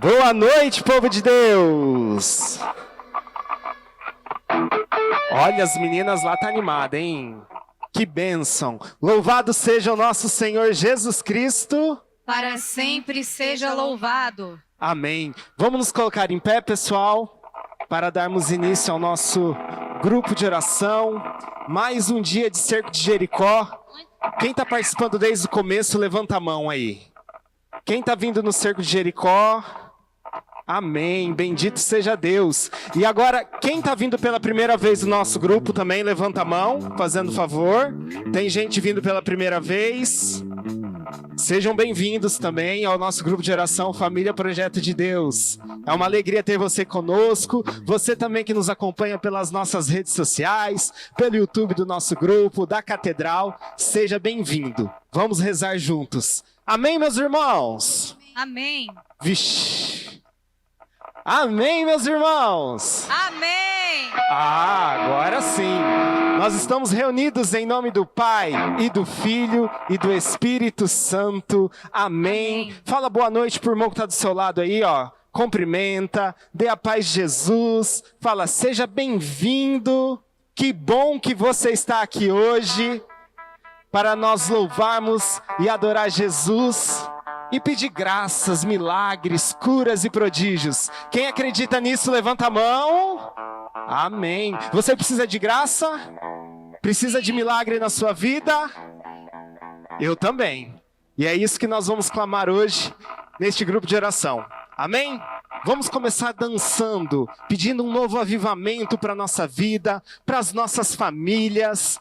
Boa noite, povo de Deus! Olha, as meninas lá tá animada, hein? Que bênção! Louvado seja o nosso Senhor Jesus Cristo. Para sempre seja louvado. Amém. Vamos nos colocar em pé, pessoal, para darmos início ao nosso grupo de oração. Mais um dia de Cerco de Jericó. Quem está participando desde o começo, levanta a mão aí. Quem está vindo no Cerco de Jericó? Amém, bendito seja Deus. E agora, quem está vindo pela primeira vez no nosso grupo também, levanta a mão, fazendo favor. Tem gente vindo pela primeira vez. Sejam bem-vindos também ao nosso grupo de oração Família Projeto de Deus. É uma alegria ter você conosco. Você também que nos acompanha pelas nossas redes sociais, pelo YouTube do nosso grupo, da Catedral. Seja bem-vindo. Vamos rezar juntos. Amém, meus irmãos? Amém. Vixe. Amém, meus irmãos? Amém. Agora sim. Nós estamos reunidos em nome do Pai, e do Filho, e do Espírito Santo. Amém. Fala boa noite pro irmão que está do seu lado aí, ó. Cumprimenta, dê a paz de Jesus. Fala, seja bem-vindo. Que bom que você está aqui hoje para nós louvarmos e adorar Jesus. E pedir graças, milagres, curas e prodígios. Quem acredita nisso, levanta a mão. Amém. Você precisa de graça? Precisa de milagre na sua vida? Eu também. E é isso que nós vamos clamar hoje, neste grupo de oração. Amém? Vamos começar dançando, pedindo um novo avivamento para a nossa vida, para as nossas famílias.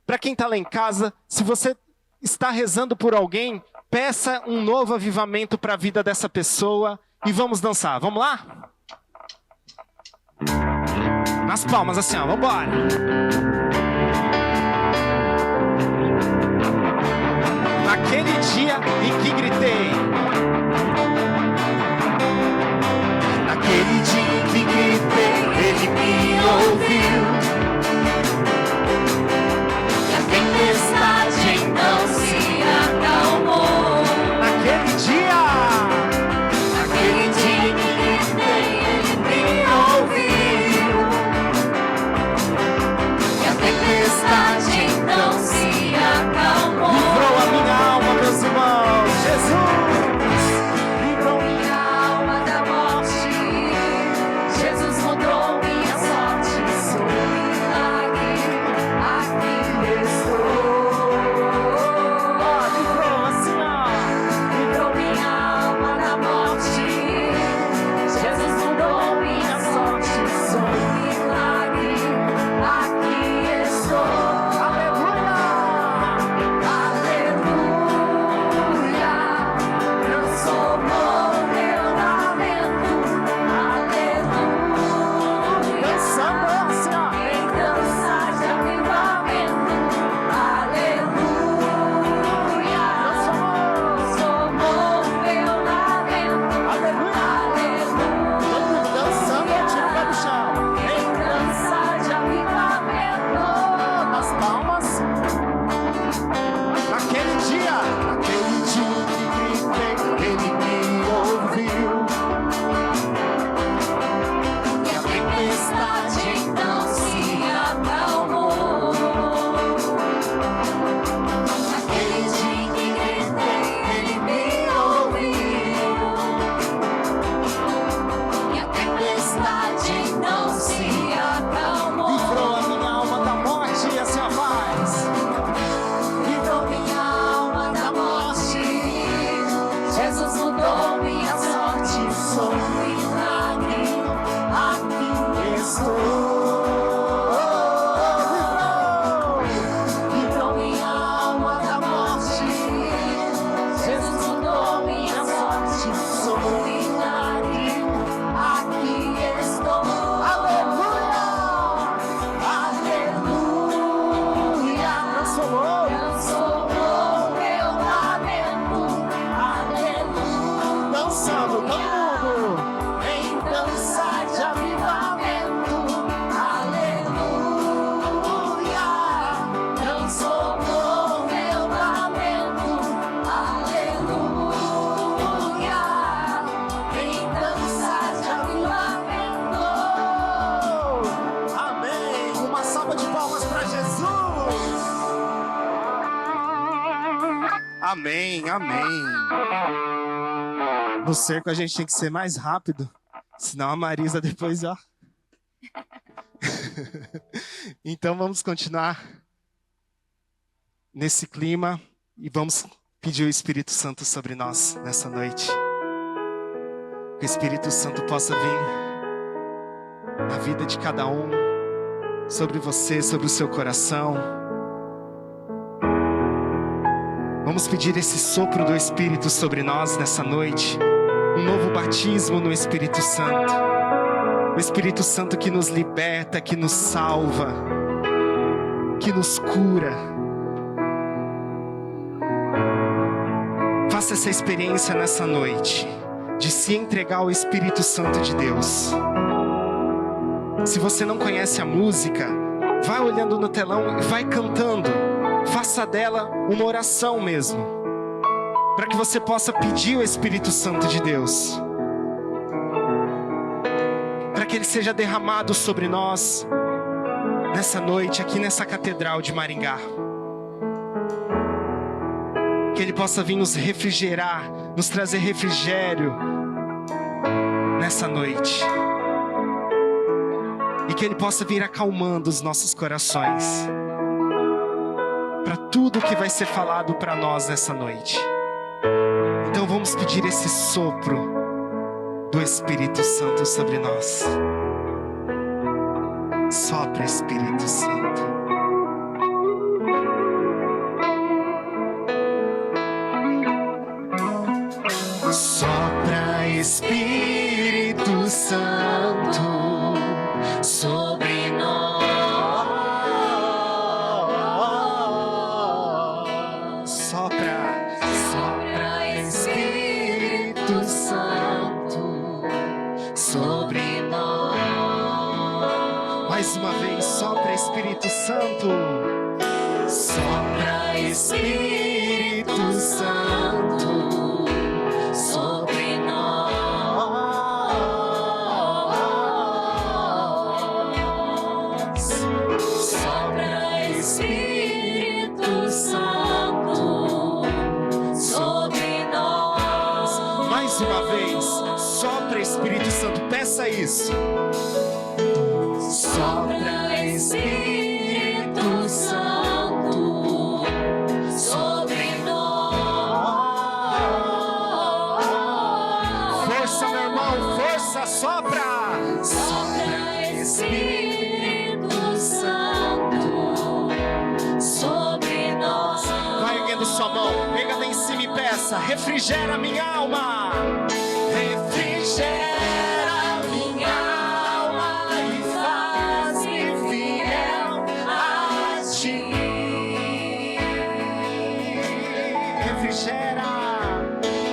Para quem está lá em casa, se você está rezando por alguém, peça um novo avivamento para a vida dessa pessoa e vamos dançar. Vamos lá? Nas palmas assim, ó. Vambora. Naquele dia em que gritei. Naquele dia em que gritei, ele me ouviu. E a tempestade então se acalmou. Naquele dia Aquele dia que gritei, ele me ouviu. E a tempestade então se acalmou. livrou a minha alma, meus irmãos. Jesus! Amém, amém. No cerco a gente tem que ser mais rápido, senão a Marisa depois, ó. Então vamos continuar nesse clima e vamos pedir o Espírito Santo sobre nós nessa noite. Que o Espírito Santo possa vir na vida de cada um, sobre você, sobre o seu coração. Vamos pedir esse sopro do Espírito sobre nós nessa noite. Um novo batismo no Espírito Santo. O Espírito Santo que nos liberta, que nos salva, que nos cura. Faça essa experiência nessa noite, de se entregar ao Espírito Santo de Deus. Se você não conhece a música, vai olhando no telão e vai cantando. Faça dela uma oração mesmo, para que você possa pedir o Espírito Santo de Deus, para que ele seja derramado sobre nós nessa noite, aqui nessa catedral de Maringá. Que ele possa vir nos refrigerar, nos trazer refrigério nessa noite. E que ele possa vir acalmando os nossos corações para tudo que vai ser falado para nós nessa noite. Então vamos pedir esse sopro do Espírito Santo sobre nós. Sopra, Espírito Santo. Sopra, Espírito Santo, sobre nós. Sopra, sopra, Espírito Santo, sobre nós. Mais uma vez, sopra, Espírito Santo. Sopra, Espírito Santo, sobre nós. Sopra, Espírito Santo, sobre nós. Mais uma vez, sopra, Espírito Santo, peça isso. Sopra, Espírito Santo, sobre nós. Força, meu irmão, força, sopra. Sopra, Espírito Santo, sobre nós. Vai erguendo sua mão, pega lá em cima e peça: refrigera minha alma. Refrigera minha alma e faz-me fiel a ti. Refrigera,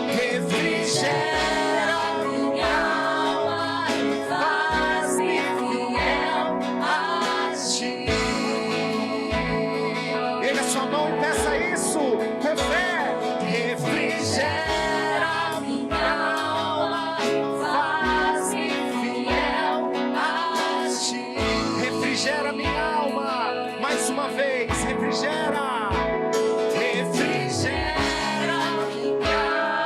refrigera minha alma e faz-me fiel a ti. Erga sua mão e peça isso com fé. Refrigera minha alma e faz-me fiel a ti. Refrigera minha alma, mais uma vez, refrigera. Refrigera minha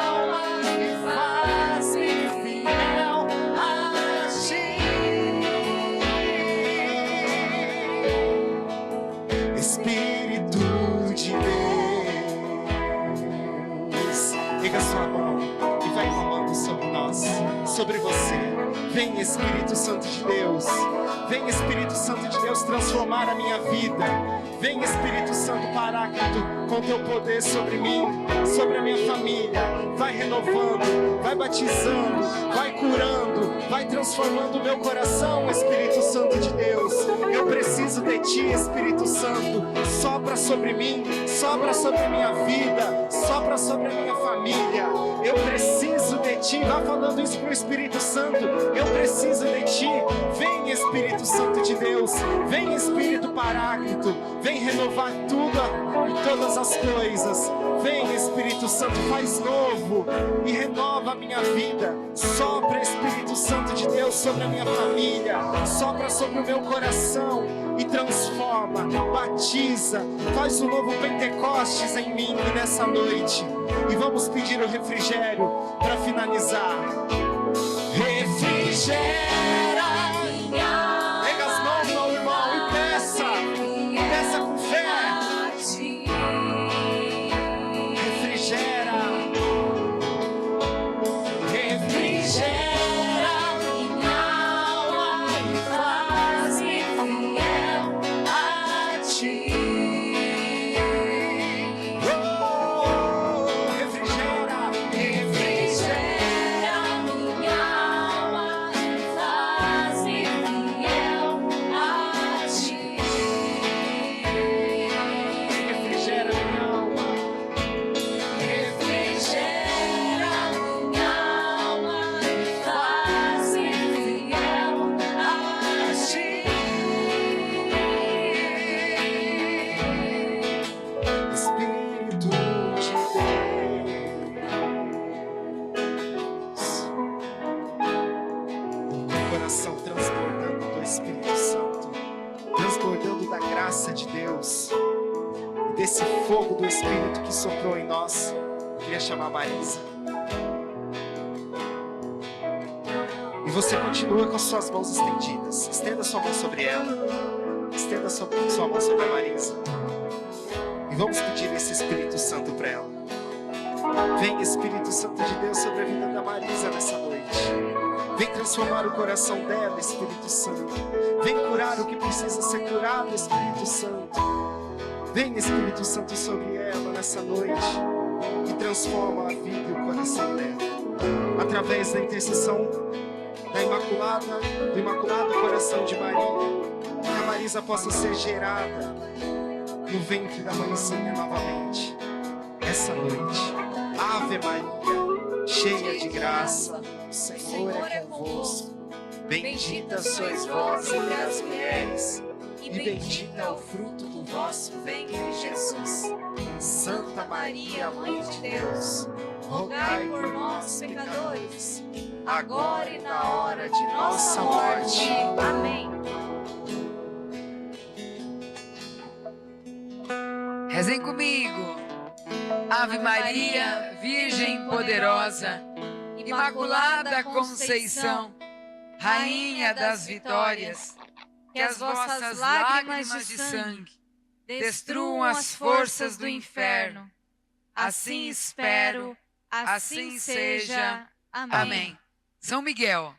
alma e faz-me fiel a ti. Espírito de Deus, pega sua mão e vai derramando sobre nós, sobre você. Vem, Espírito Santo de Deus. Vem, Espírito Santo de Deus, transformar a minha vida. Vem, Espírito Santo, Paráclito, com teu poder sobre mim, sobre a minha família. Vai renovando, vai batizando, vai curando, vai transformando o meu coração, Espírito Santo de Deus. Eu preciso de ti, Espírito Santo. Sopra sobre mim, sopra sobre a minha vida, sopra sobre a minha família. Eu preciso de ti. Vá falando isso pro Espírito Santo. Eu preciso de ti. Vem, Espírito Santo de Deus. Vem, Espírito Paráclito. Paráclito, vem renovar tudo e todas as coisas. Vem, Espírito Santo, faz novo e renova a minha vida. Sopra, Espírito Santo de Deus, sobre a minha família, sopra sobre o meu coração e transforma, batiza, faz um novo Pentecostes em mim nessa noite. E vamos pedir o refrigério para finalizar. Refrigera minha. Pega as mãos, meu irmão, e peça com fé. Refrigera minha alma e faz-me fiel a ti. Refrigera minha alma e faz-me fiel a ti. Refrigera minha alma. Refrigera minha alma e faz-me fiel a ti. Espírito de Deus, meu coração transbordando do Espírito Santo, transbordando da graça de Deus e desse fogo do Espírito que soprou em nós. Queria chamar a Marisa. E você continua com as suas mãos estendidas. Estenda sua mão sobre ela. Estenda sua mão sobre a Marisa. E vamos pedir esse Espírito Santo para ela. Vem, Espírito Santo de Deus, sobre a vida da Marisa nessa noite. Vem transformar o coração dela, Espírito Santo. Vem curar o que precisa ser curado, Espírito Santo. Vem, Espírito Santo, sobre ela nessa noite e transforma a vida e o coração dela. Através da intercessão do Imaculado Coração de Maria, que a Marisa possa ser gerada no ventre da mãezinha novamente. Essa noite, Ave Maria, cheia de graça, o Senhor é convosco. Bendita sois vós entre as mulheres, e bendito é o fruto do vosso ventre, Jesus. Santa Maria, Mãe de Deus, rogai por nós, pecadores, agora e na hora de nossa morte. Amém. Rezem comigo. Ave Maria, Virgem poderosa, Imaculada Conceição, Rainha das vitórias, que as vossas lágrimas de sangue destruam as forças do inferno. Assim espero, assim seja. Amém. São Miguel.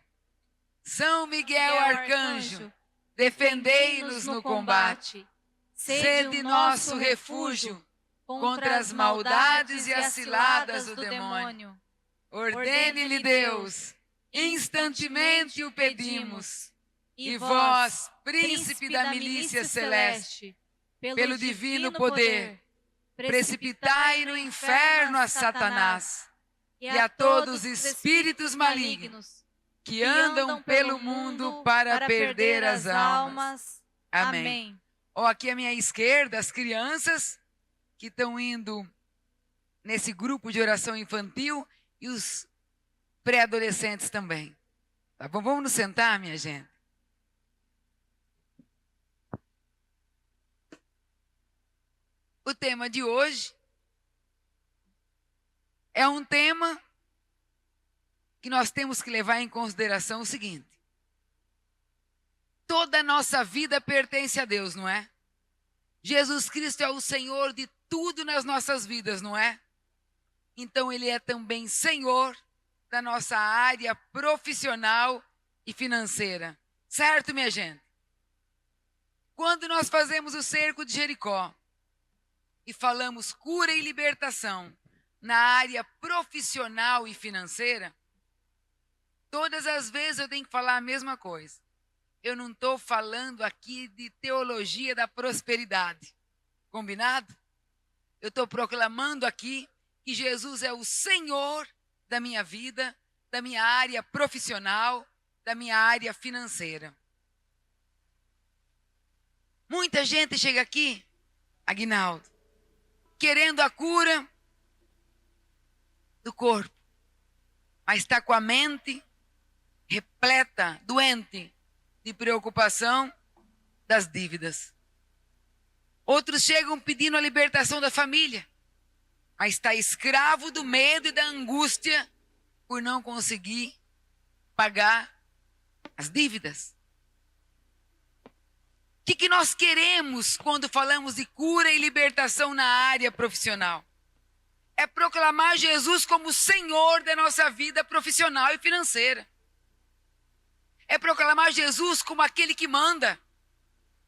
São Miguel Arcanjo, defendei-nos no combate. Sede nosso refúgio contra as maldades e as ciladas do demônio. Ordene-lhe Deus, instantemente o pedimos. E vós, príncipe da milícia celeste, pelo divino poder, precipitai no inferno a Satanás e a todos os espíritos malignos que andam pelo mundo para perder as almas. Amém. Ó, aqui à minha esquerda, as crianças que estão indo nesse grupo de oração infantil e os pré-adolescentes também. Tá bom? Vamos nos sentar, minha gente. O tema de hoje é um tema que nós temos que levar em consideração o seguinte: toda a nossa vida pertence a Deus, não é? Jesus Cristo é o Senhor de tudo nas nossas vidas, não é? Então Ele é também Senhor da nossa área profissional e financeira. Certo, minha gente? Quando nós fazemos o cerco de Jericó e falamos cura e libertação na área profissional e financeira, todas as vezes eu tenho que falar a mesma coisa. Eu não estou falando aqui de teologia da prosperidade. Combinado? Eu estou proclamando aqui que Jesus é o Senhor da minha vida, da minha área profissional, da minha área financeira. Muita gente chega aqui, Aguinaldo, querendo a cura do corpo, mas está com a mente repleta, doente de preocupação das dívidas. Outros chegam pedindo a libertação da família, mas está escravo do medo e da angústia por não conseguir pagar as dívidas. O que nós queremos quando falamos de cura e libertação na área profissional? É proclamar Jesus como Senhor da nossa vida profissional e financeira. É proclamar Jesus como aquele que manda,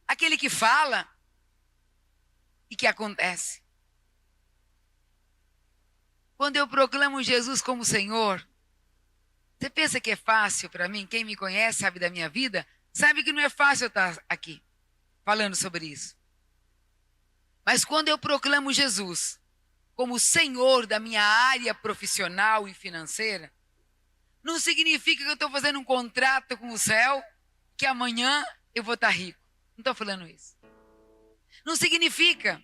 aquele que fala e que acontece. Quando eu proclamo Jesus como Senhor, você pensa que é fácil para mim? Quem me conhece, sabe da minha vida, sabe que não é fácil eu estar aqui falando sobre isso. Mas quando eu proclamo Jesus como Senhor da minha área profissional e financeira, não significa que eu estou fazendo um contrato com o céu que amanhã eu vou estar rico. Não estou falando isso. Não significa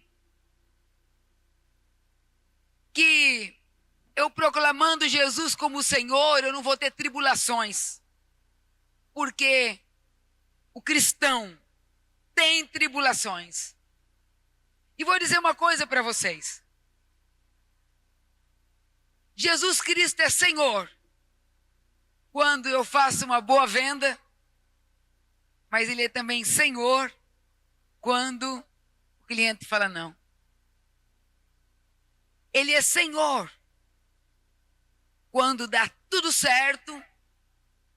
que eu proclamando Jesus como Senhor, eu não vou ter tribulações. Porque o cristão tem tribulações. E vou dizer uma coisa para vocês. Jesus Cristo é Senhor quando eu faço uma boa venda, mas Ele é também Senhor quando o cliente fala não. Ele é Senhor quando dá tudo certo.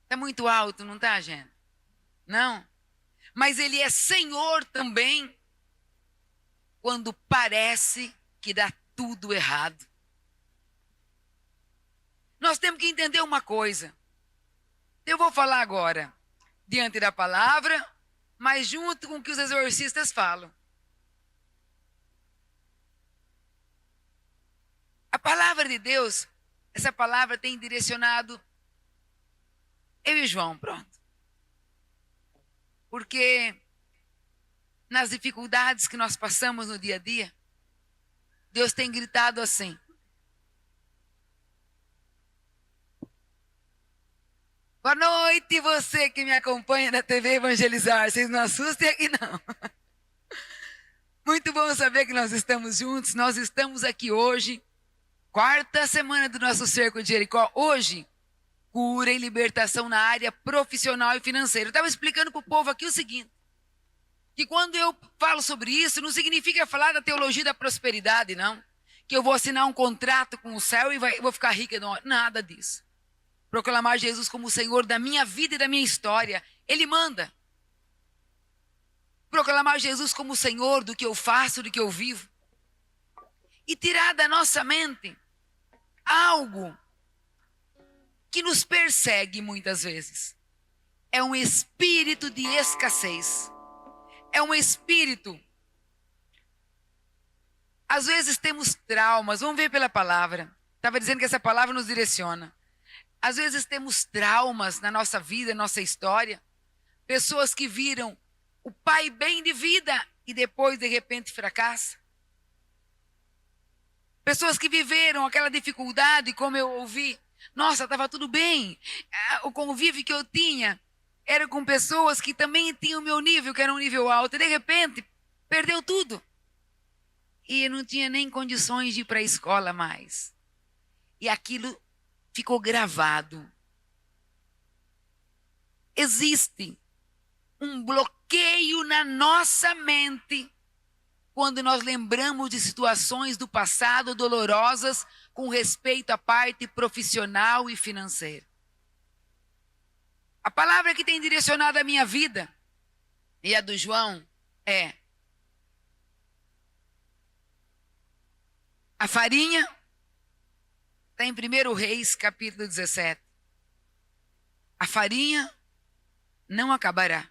Está muito alto, não está, gente? Não. Mas Ele é Senhor também quando parece que dá tudo errado. Nós temos que entender uma coisa. Eu vou falar agora diante da palavra, mas junto com o que os exorcistas falam. A palavra de Deus, essa palavra tem direcionado eu e João, pronto. Porque nas dificuldades que nós passamos no dia a dia, Deus tem gritado assim. Boa noite, você que me acompanha na TV Evangelizar. Vocês não assustem aqui, não. Muito bom saber que nós estamos juntos. Nós estamos aqui hoje, quarta semana do nosso Cerco de Jericó. Hoje, cura e libertação na área profissional e financeira. Eu estava explicando para o povo aqui o seguinte, que quando eu falo sobre isso, não significa falar da teologia da prosperidade, não. Que eu vou assinar um contrato com o céu e vou ficar rica. Não, nada disso. Proclamar Jesus como o Senhor da minha vida e da minha história. Ele manda. Proclamar Jesus como o Senhor do que eu faço, do que eu vivo. E tirar da nossa mente algo que nos persegue muitas vezes. É um espírito de escassez. É um espírito. Às vezes temos traumas. Vamos ver pela palavra. Estava dizendo que essa palavra nos direciona. Às vezes temos traumas na nossa vida, na nossa história. Pessoas que viram o pai bem de vida e depois de repente fracassa. Pessoas que viveram aquela dificuldade, como eu ouvi. Nossa, estava tudo bem. O convívio que eu tinha era com pessoas que também tinham o meu nível, que era um nível alto. E de repente, perdeu tudo. E não tinha nem condições de ir para a escola mais. E aquilo ficou gravado. Existe um bloqueio na nossa mente quando nós lembramos de situações do passado dolorosas com respeito à parte profissional e financeira. A palavra que tem direcionado a minha vida e a do João é: a farinha está em 1 Reis, capítulo 17. A farinha não acabará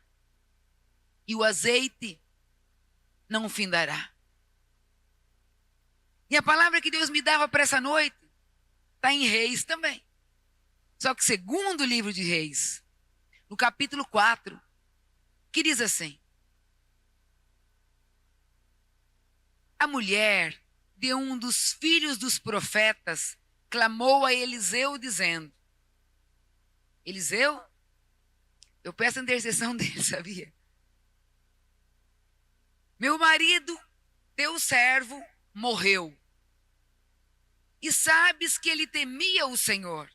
e o azeite não findará. E a palavra que Deus me dava para essa noite está em Reis também. Só que segundo livro de Reis, no capítulo 4, que diz assim: A mulher de um dos filhos dos profetas clamou a Eliseu dizendo: Eliseu, eu peço a intercessão dele, sabia? Meu marido, teu servo, morreu. E sabes que ele temia o Senhor.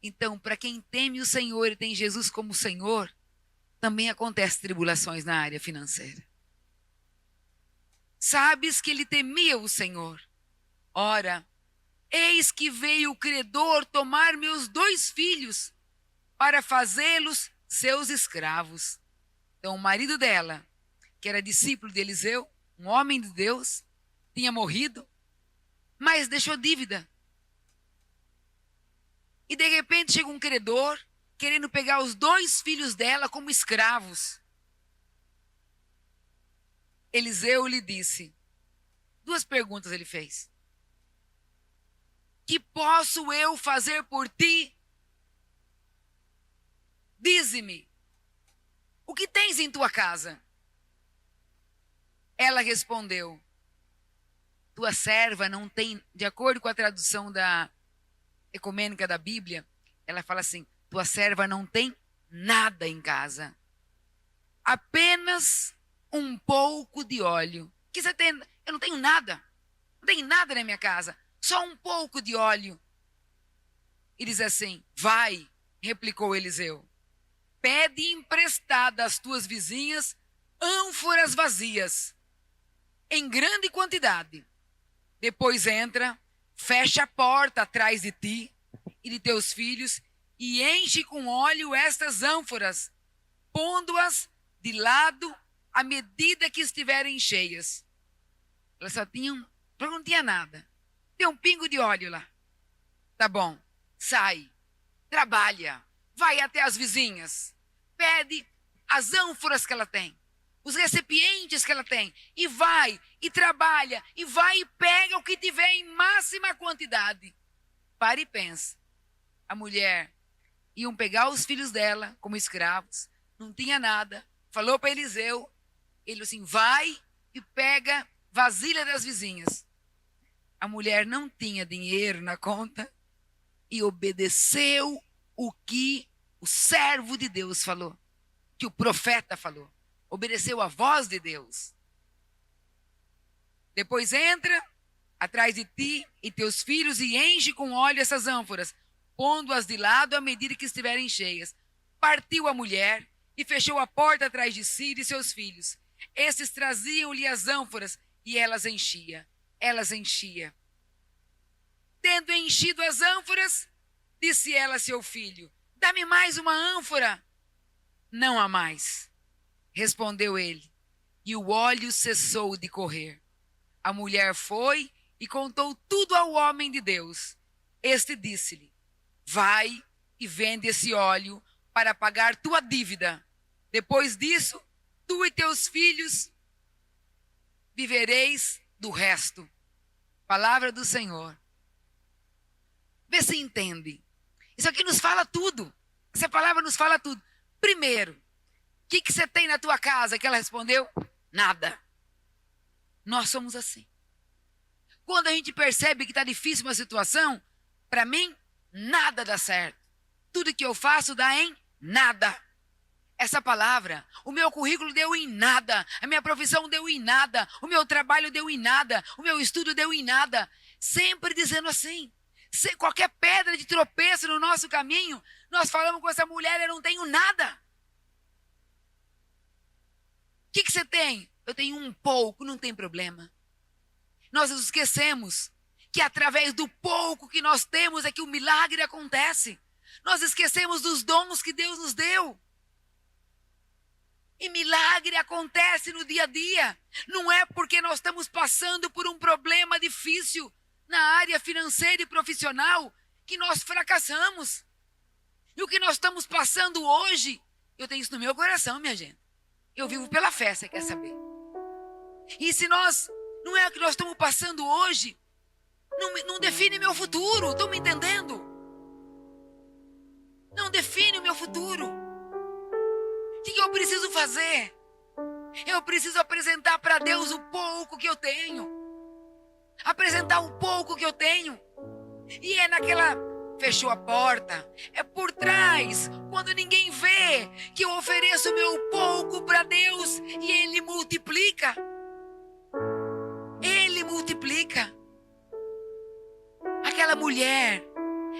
Então, para quem teme o Senhor e tem Jesus como Senhor, também acontecem tribulações na área financeira. Sabes que ele temia o Senhor. Ora, eis que veio o credor tomar meus 2 filhos para fazê-los seus escravos. Então, o marido dela, que era discípulo de Eliseu, um homem de Deus, tinha morrido, mas deixou dívida. E de repente chega um credor querendo pegar os 2 filhos dela como escravos. Eliseu lhe disse, 2 perguntas ele fez. Que posso eu fazer por ti? Dize-me, o que tens em tua casa? Ela respondeu, tua serva não tem, de acordo com a tradução da ecumênica da Bíblia, ela fala assim, tua serva não tem nada em casa, apenas um pouco de óleo. Que você tem? Eu não tenho nada, não tenho nada na minha casa, só um pouco de óleo. E diz assim, vai, replicou Eliseu, pede emprestada às tuas vizinhas ânforas vazias, em grande quantidade. Depois entra, fecha a porta atrás de ti e de teus filhos e enche com óleo estas ânforas, pondo-as de lado à medida que estiverem cheias. Elas só tinham, não tinha nada. Tem um pingo de óleo lá. Tá bom, sai, trabalha, vai até as vizinhas, pede as ânforas que ela tem, os recipientes que ela tem, e vai, e trabalha, e vai e pega o que tiver em máxima quantidade. Para e pensa. A mulher iam pegar os filhos dela como escravos, não tinha nada, falou para Eliseu, ele assim, vai e pega vasilha das vizinhas. A mulher não tinha dinheiro na conta e obedeceu o que o servo de Deus falou, que o profeta falou. Obedeceu a voz de Deus. Depois entra atrás de ti e teus filhos e enche com óleo essas ânforas, pondo-as de lado à medida que estiverem cheias. Partiu a mulher e fechou a porta atrás de si e de seus filhos. Estes traziam-lhe as ânforas e elas enchia. Elas enchia. Tendo enchido as ânforas, disse ela a seu filho, dá-me mais uma ânfora. Não há mais. Respondeu ele, e o óleo cessou de correr. A mulher foi e contou tudo ao homem de Deus. Este disse-lhe, vai e vende esse óleo para pagar tua dívida. Depois disso, tu e teus filhos vivereis do resto. Palavra do Senhor. Vê se entende. Isso aqui nos fala tudo. Essa palavra nos fala tudo. Primeiro, o que você tem na tua casa? Que ela respondeu, nada. Nós somos assim. Quando a gente percebe que está difícil uma situação, para mim, nada dá certo. Tudo que eu faço dá em nada. Essa palavra, o meu currículo deu em nada, a minha profissão deu em nada, o meu trabalho deu em nada, o meu estudo deu em nada. Sempre dizendo assim. Qualquer pedra de tropeço no nosso caminho, nós falamos com essa mulher, eu não tenho nada. O que você tem? Eu tenho um pouco, não tem problema. Nós nos esquecemos que através do pouco que nós temos é que o milagre acontece. Nós esquecemos dos dons que Deus nos deu. E milagre acontece no dia a dia. Não é porque nós estamos passando por um problema difícil na área financeira e profissional que nós fracassamos. E o que nós estamos passando hoje, eu tenho isso no meu coração, minha gente. Eu vivo pela fé, você quer saber? E se nós, não é o que nós estamos passando hoje, não define meu futuro, estão me entendendo? Não define o meu futuro. O que eu preciso fazer? Eu preciso apresentar para Deus o pouco que eu tenho. apresentar o pouco que eu tenho. E é naquela, fechou a porta, é por trás, quando ninguém vê, que eu ofereço o meu pouco para Deus e Ele multiplica. Ele multiplica. Aquela mulher,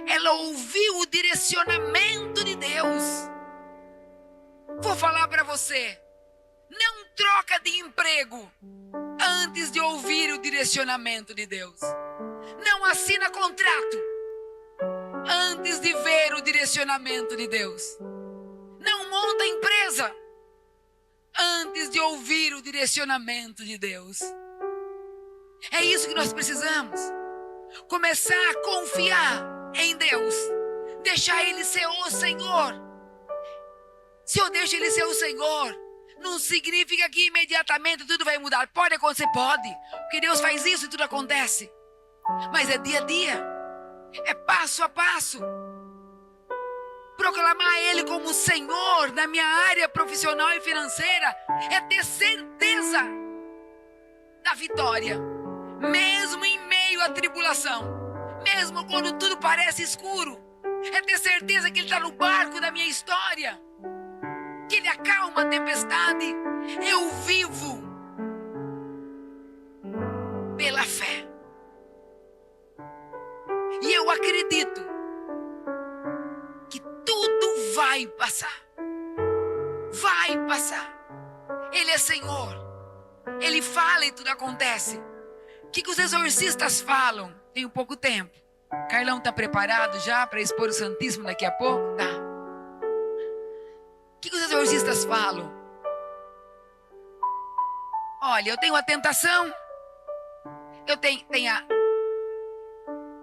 ela ouviu o direcionamento de Deus. Vou falar para você, não troca de emprego antes de ouvir o direcionamento de Deus. Não assina contrato antes de ver o direcionamento de Deus. Não monta empresa antes de ouvir o direcionamento de Deus. É isso que nós precisamos. Começar a confiar em Deus. Deixar Ele ser o Senhor. Se eu deixo Ele ser o Senhor, não significa que imediatamente tudo vai mudar. Pode acontecer? Pode. Porque Deus faz isso e tudo acontece. Mas é dia a dia. É passo a passo. Proclamar Ele como Senhor na minha área profissional e financeira é ter certeza da vitória. Mesmo em meio à tribulação. Mesmo quando tudo parece escuro. É ter certeza que Ele está no barco da minha história. Que Ele acalma a tempestade. Eu vivo pela fé. E eu acredito que tudo vai passar. Vai passar. Ele é Senhor. Ele fala e tudo acontece. O que os exorcistas falam? Tem pouco tempo. Carlão está preparado já para expor o Santíssimo daqui a pouco? Tá. O que os exorcistas falam? Olha, eu tenho a tentação. Eu tenho a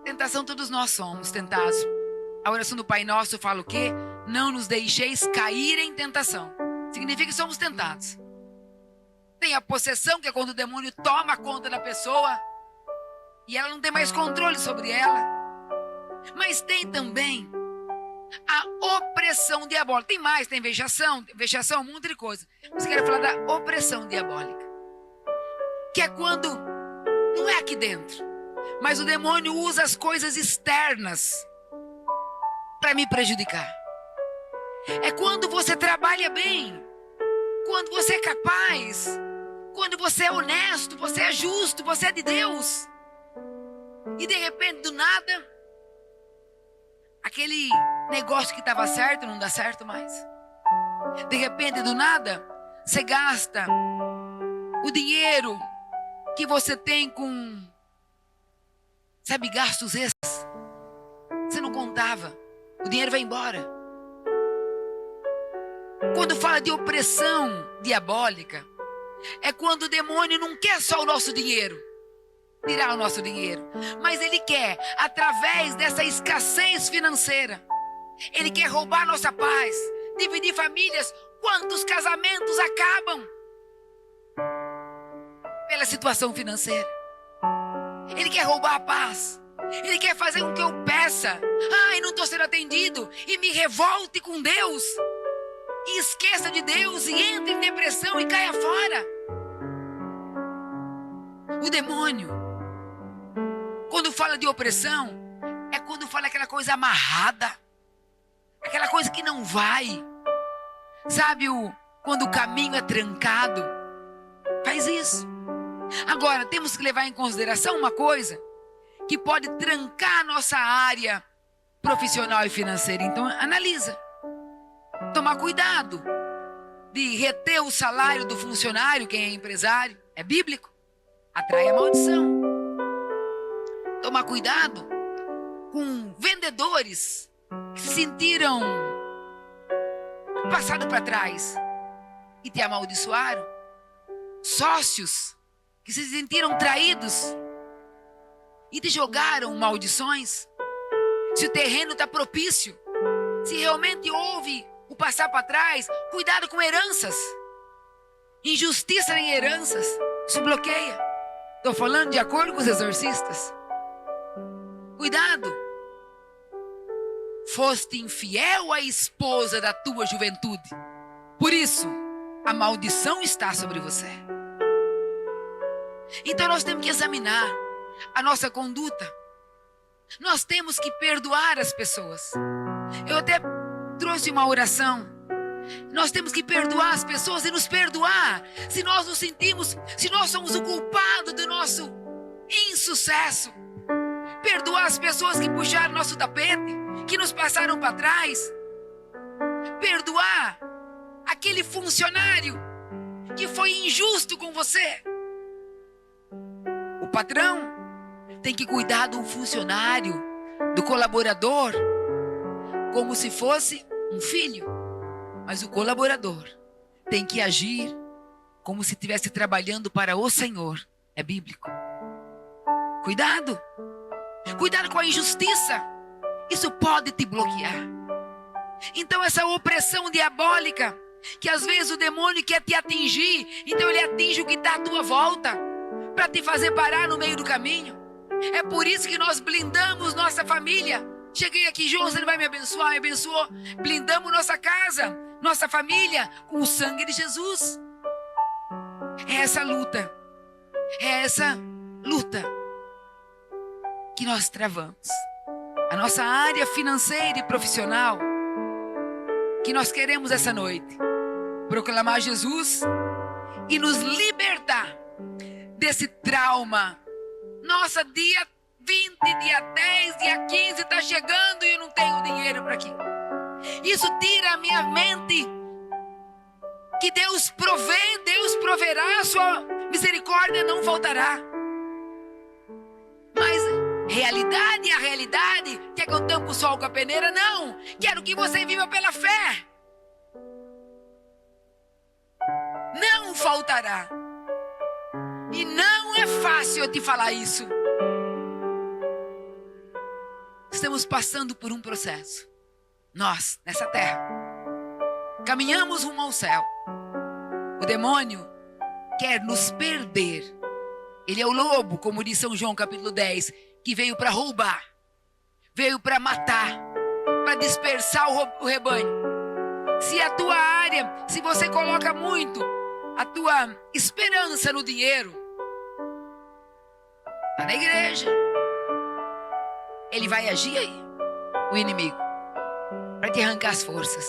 tentação, todos nós somos tentados. A oração do Pai Nosso fala o quê? Não nos deixeis cair em tentação. Significa que somos tentados. Tem a possessão, que é quando o demônio toma conta da pessoa e ela não tem mais controle sobre ela. Mas tem também a opressão diabólica. Tem mais, tem vexação, um monte de coisa. Mas eu quero falar da opressão diabólica. Que é quando não é aqui dentro, mas o demônio usa as coisas externas para me prejudicar. É quando você trabalha bem, quando você é capaz, quando você é honesto, você é justo, você é de Deus. E de repente, do nada, aquele negócio que estava certo não dá certo mais. De repente, do nada, você gasta o dinheiro que você tem com, sabe, gastos extras. Você não contava. O dinheiro vai embora. Quando fala de opressão diabólica, é quando o demônio não quer só o nosso dinheiro, tirar o nosso dinheiro, mas ele quer, através dessa escassez financeira, ele quer roubar nossa paz, dividir famílias. Quantos casamentos acabam pela situação financeira? Ele quer roubar a paz. Ele quer fazer com que eu peça, ai, não estou sendo atendido, e me revolte com Deus, e esqueça de Deus, e entre em depressão e caia fora. O demônio, quando fala de opressão, é quando fala aquela coisa amarrada, aquela coisa que não vai. Sabe, quando o caminho é trancado, faz isso. Agora, temos que levar em consideração uma coisa que pode trancar a nossa área profissional e financeira. Então, analisa. Tomar cuidado de reter o salário do funcionário, quem é empresário. É bíblico. Atrai a maldição. Tomar cuidado com vendedores que se sentiram passados para trás e te amaldiçoaram. Sócios que se sentiram traídos e te jogaram maldições. Se o terreno está propício, se realmente houve o passar para trás, cuidado com heranças. Injustiça em heranças, isso bloqueia. Estou falando de acordo com os exorcistas. Cuidado. Foste infiel à esposa da tua juventude. Por isso, a maldição está sobre você. Então nós temos que examinar. a nossa conduta. Nós temos que perdoar as pessoas. Eu até trouxe uma oração. Nós temos que perdoar as pessoas e nos perdoar se nós nos sentimos, se nós somos o culpado do nosso insucesso. Perdoar as pessoas que puxaram nosso tapete, que nos passaram para trás. Perdoar aquele funcionário que foi injusto com você. O patrão tem que cuidar do funcionário, do colaborador, como se fosse um filho. Mas o colaborador tem que agir como se estivesse trabalhando para o Senhor. É bíblico. Cuidado. Cuidado com a injustiça. Isso pode te bloquear. Então essa opressão diabólica, que às vezes o demônio quer te atingir, então ele atinge o que está à tua volta, para te fazer parar no meio do caminho. É por isso que nós blindamos nossa família. Cheguei aqui, João, você vai me abençoar, me abençoou. Blindamos nossa casa, nossa família, com o sangue de Jesus. É essa luta que nós travamos. A nossa área financeira e profissional, que nós queremos essa noite proclamar Jesus e nos libertar desse trauma. Nossa, dia 20, dia 10, dia 15 está chegando e eu não tenho dinheiro para aqui. Isso tira a minha mente que Deus provê, Deus proverá, a sua misericórdia não faltará. Mas a realidade, quer que eu tampe o sol com a peneira? Não, quero que você viva pela fé. Não faltará. E não é fácil eu te falar isso. Estamos passando por um processo. Nós, nessa terra, caminhamos rumo ao céu. O demônio quer nos perder. Ele é o lobo, como diz São João capítulo 10, que veio para roubar, veio para matar, para dispersar o rebanho. Se a tua área, se você coloca muito a tua esperança no dinheiro, está na igreja, ele vai agir aí, o inimigo, para te arrancar as forças.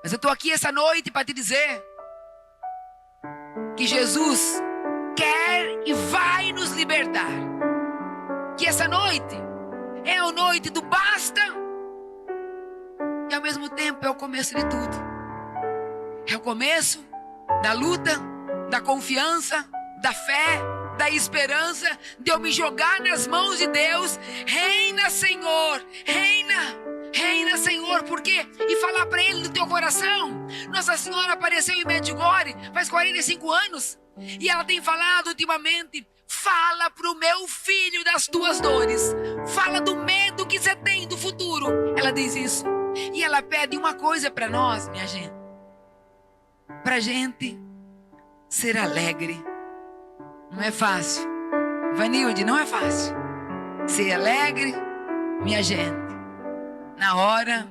Mas eu estou aqui essa noite para te dizer que Jesus quer e vai nos libertar. Que essa noite é a noite do basta e ao mesmo tempo é o começo de tudo. É o começo da luta, da confiança, da fé, da esperança, de eu me jogar nas mãos de Deus. Reina, Senhor, reina, Senhor, por quê? E falar para Ele do teu coração. Nossa Senhora apareceu em Medjugorje faz 45 anos e ela tem falado ultimamente: fala pro meu filho das tuas dores, fala do medo que você tem do futuro. Ela diz isso. E ela pede uma coisa para nós, minha gente, pra gente ser alegre. Não é fácil, Vanilde, não é fácil ser alegre, minha gente, na hora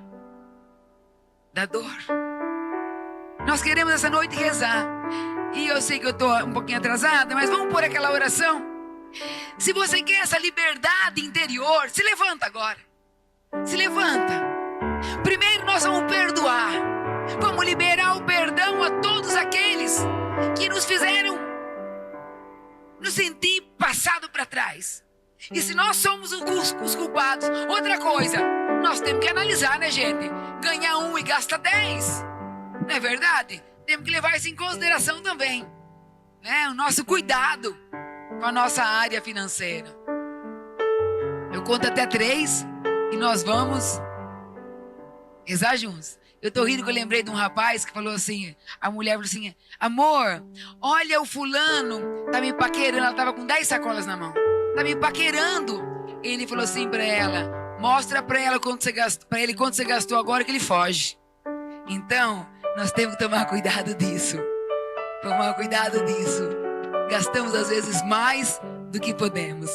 da dor. Nós queremos essa noite rezar. E eu sei que eu estou um pouquinho atrasada, mas vamos pôr aquela oração. Se você quer essa liberdade interior, se levanta agora. Se levanta. Primeiro nós vamos perdoar. Vamos liberar o perdão a todos aqueles que nos fizeram nos sentir passado para trás. E se nós somos os culpados, outra coisa, nós temos que analisar, né, gente? Ganha 1 e gasta 10. Não é verdade? Temos que levar isso em consideração também, né? O nosso cuidado com a nossa área financeira. Eu conto até 3 e nós vamos rezar juntos. Eu tô rindo que eu lembrei de um rapaz que falou assim, a mulher falou assim: amor, olha o fulano, tá me paquerando. Ela tava com 10 sacolas na mão, tá me paquerando. Ele falou assim pra ela: mostra pra ela quanto você gastou, pra ele quanto você gastou agora que ele foge. Então nós temos que tomar cuidado disso. Tomar cuidado disso. Gastamos às vezes mais do que podemos.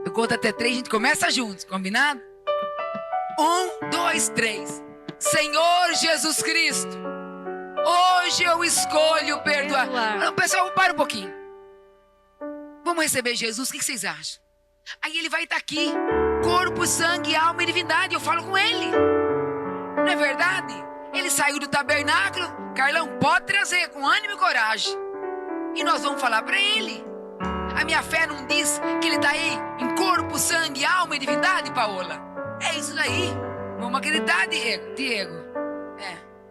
Eu conto até 3, a gente começa juntos, combinado? 1, 2, 3. Senhor Jesus Cristo, hoje eu escolho perdoar. Não, pessoal, para um pouquinho. Vamos receber Jesus, o que vocês acham? Aí ele vai estar aqui, corpo, sangue, alma e divindade. Eu falo com ele. Não é verdade? Ele saiu do tabernáculo. Carlão, pode trazer com ânimo e coragem. E nós vamos falar para ele. A minha fé não diz que ele está aí em corpo, sangue, alma e divindade, Paola? É isso daí. Vamos acreditar, Diego.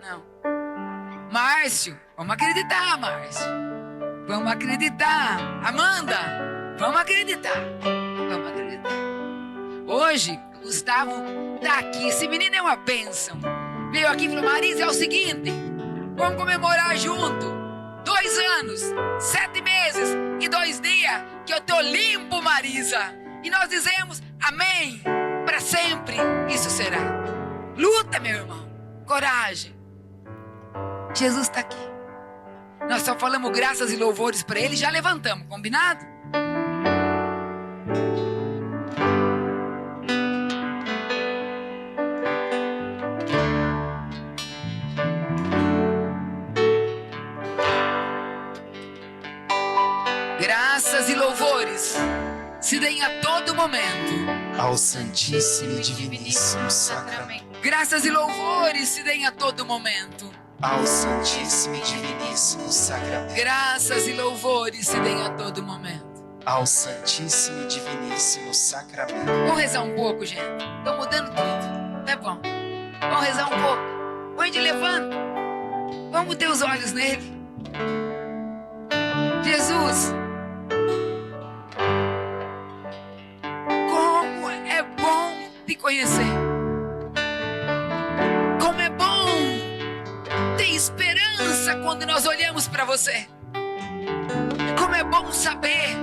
Não. Márcio, vamos acreditar, Márcio. Vamos acreditar. Amanda, vamos acreditar. Vamos acreditar. Hoje, o Gustavo tá aqui. Esse menino é uma bênção. Veio aqui e falou: Marisa, é o seguinte, vamos comemorar junto 2 anos, 7 meses e 2 dias que eu tô limpo, Marisa. E nós dizemos amém. Para sempre isso será. Luta, meu irmão. Coragem. Jesus está aqui. Nós só falamos graças e louvores para ele e já levantamos, combinado? Graças e louvores se deem a todo momento ao Santíssimo e Diviníssimo Sacramento. Graças e louvores se deem a todo momento ao Santíssimo e Diviníssimo Sacramento. Graças e louvores se deem a todo momento ao Santíssimo e Diviníssimo Sacramento. Vamos rezar um pouco, gente. Estou mudando tudo. Tá bom. Vamos rezar um pouco. Põe de levanta. Vamos ter os olhos nele. Jesus, como é bom te conhecer. Como é bom ter esperança quando nós olhamos para você. Como é bom saber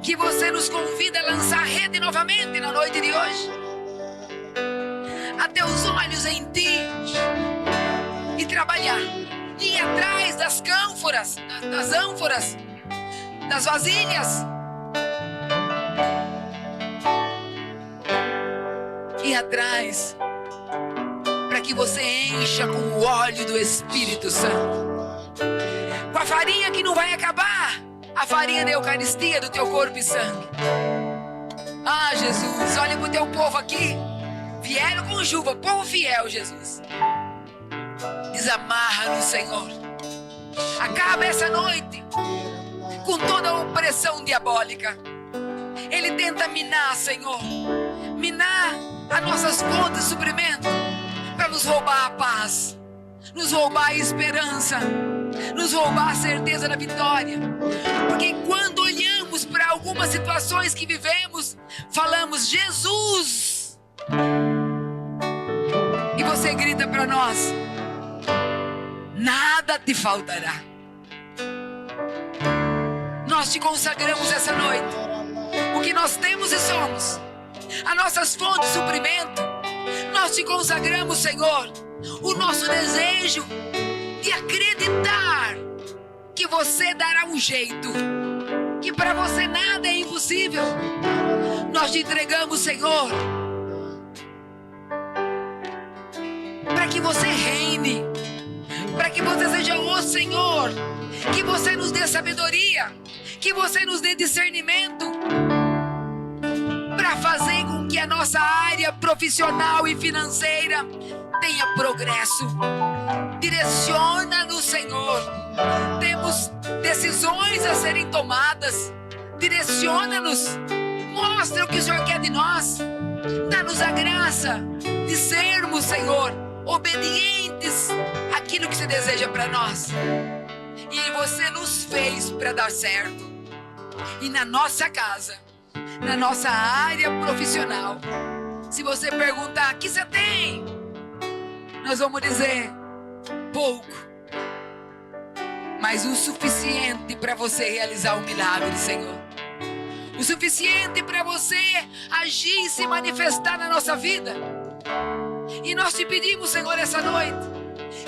que você nos convida a lançar a rede novamente na noite de hoje. A ter os olhos em ti e trabalhar. Ir atrás das cânforas, das ânforas, das vasilhas. Ir atrás para que você encha com o óleo do Espírito Santo. Com a farinha que não vai acabar. A farinha da Eucaristia do teu corpo e sangue. Ah, Jesus, olha para o teu povo aqui. Vieram com chuva, povo fiel, Jesus. Desamarra no Senhor. Acaba essa noite com toda a opressão diabólica. Ele tenta minar, Senhor, minar as nossas fontes de suprimento para nos roubar a paz, nos roubar a esperança, nos roubar a certeza da vitória. Porque quando olhamos para algumas situações que vivemos, falamos Jesus, e você grita para nós: nada te faltará. Nós te consagramos essa noite o que nós temos e somos, as nossas fontes de suprimento. Nós te consagramos, Senhor, o nosso desejo de acreditar que você dará um jeito, que para você nada é impossível. Nós te entregamos, Senhor, para que você reine, para que você seja o Senhor, que você nos dê sabedoria, que você nos dê discernimento, para fazer com que a nossa área profissional e financeira tenha progresso. Direciona-nos, Senhor. Temos decisões a serem tomadas. Direciona-nos. Mostra o que o Senhor quer de nós. Dá-nos a graça de sermos, Senhor, obedientes àquilo que você deseja para nós. E você nos fez para dar certo. E na nossa casa, na nossa área profissional, se você perguntar: o que você tem? Nós vamos dizer: pouco, mas o suficiente para você realizar o milagre, Senhor. O suficiente para você agir e se manifestar na nossa vida. E nós te pedimos, Senhor, essa noite,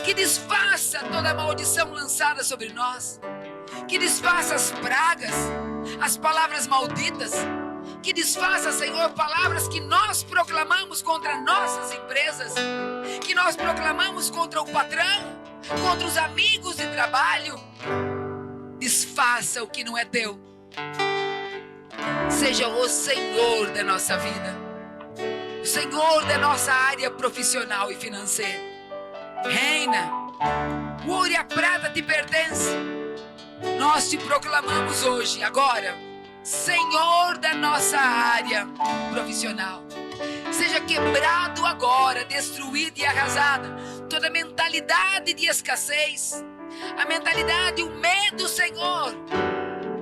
que desfaça toda a maldição lançada sobre nós, que desfaça as pragas, as palavras malditas, que desfaça, Senhor, palavras que nós proclamamos contra nossas empresas, que nós proclamamos contra o patrão, contra os amigos de trabalho. Desfaça o que não é teu Seja o Senhor da nossa vida, o Senhor da nossa área profissional e financeira. Reina, o ouro e a prata te pertencem. Nós te proclamamos hoje, agora, Senhor da nossa área profissional. Seja quebrado agora, destruído e arrasada toda mentalidade de escassez, a mentalidade, o medo, Senhor,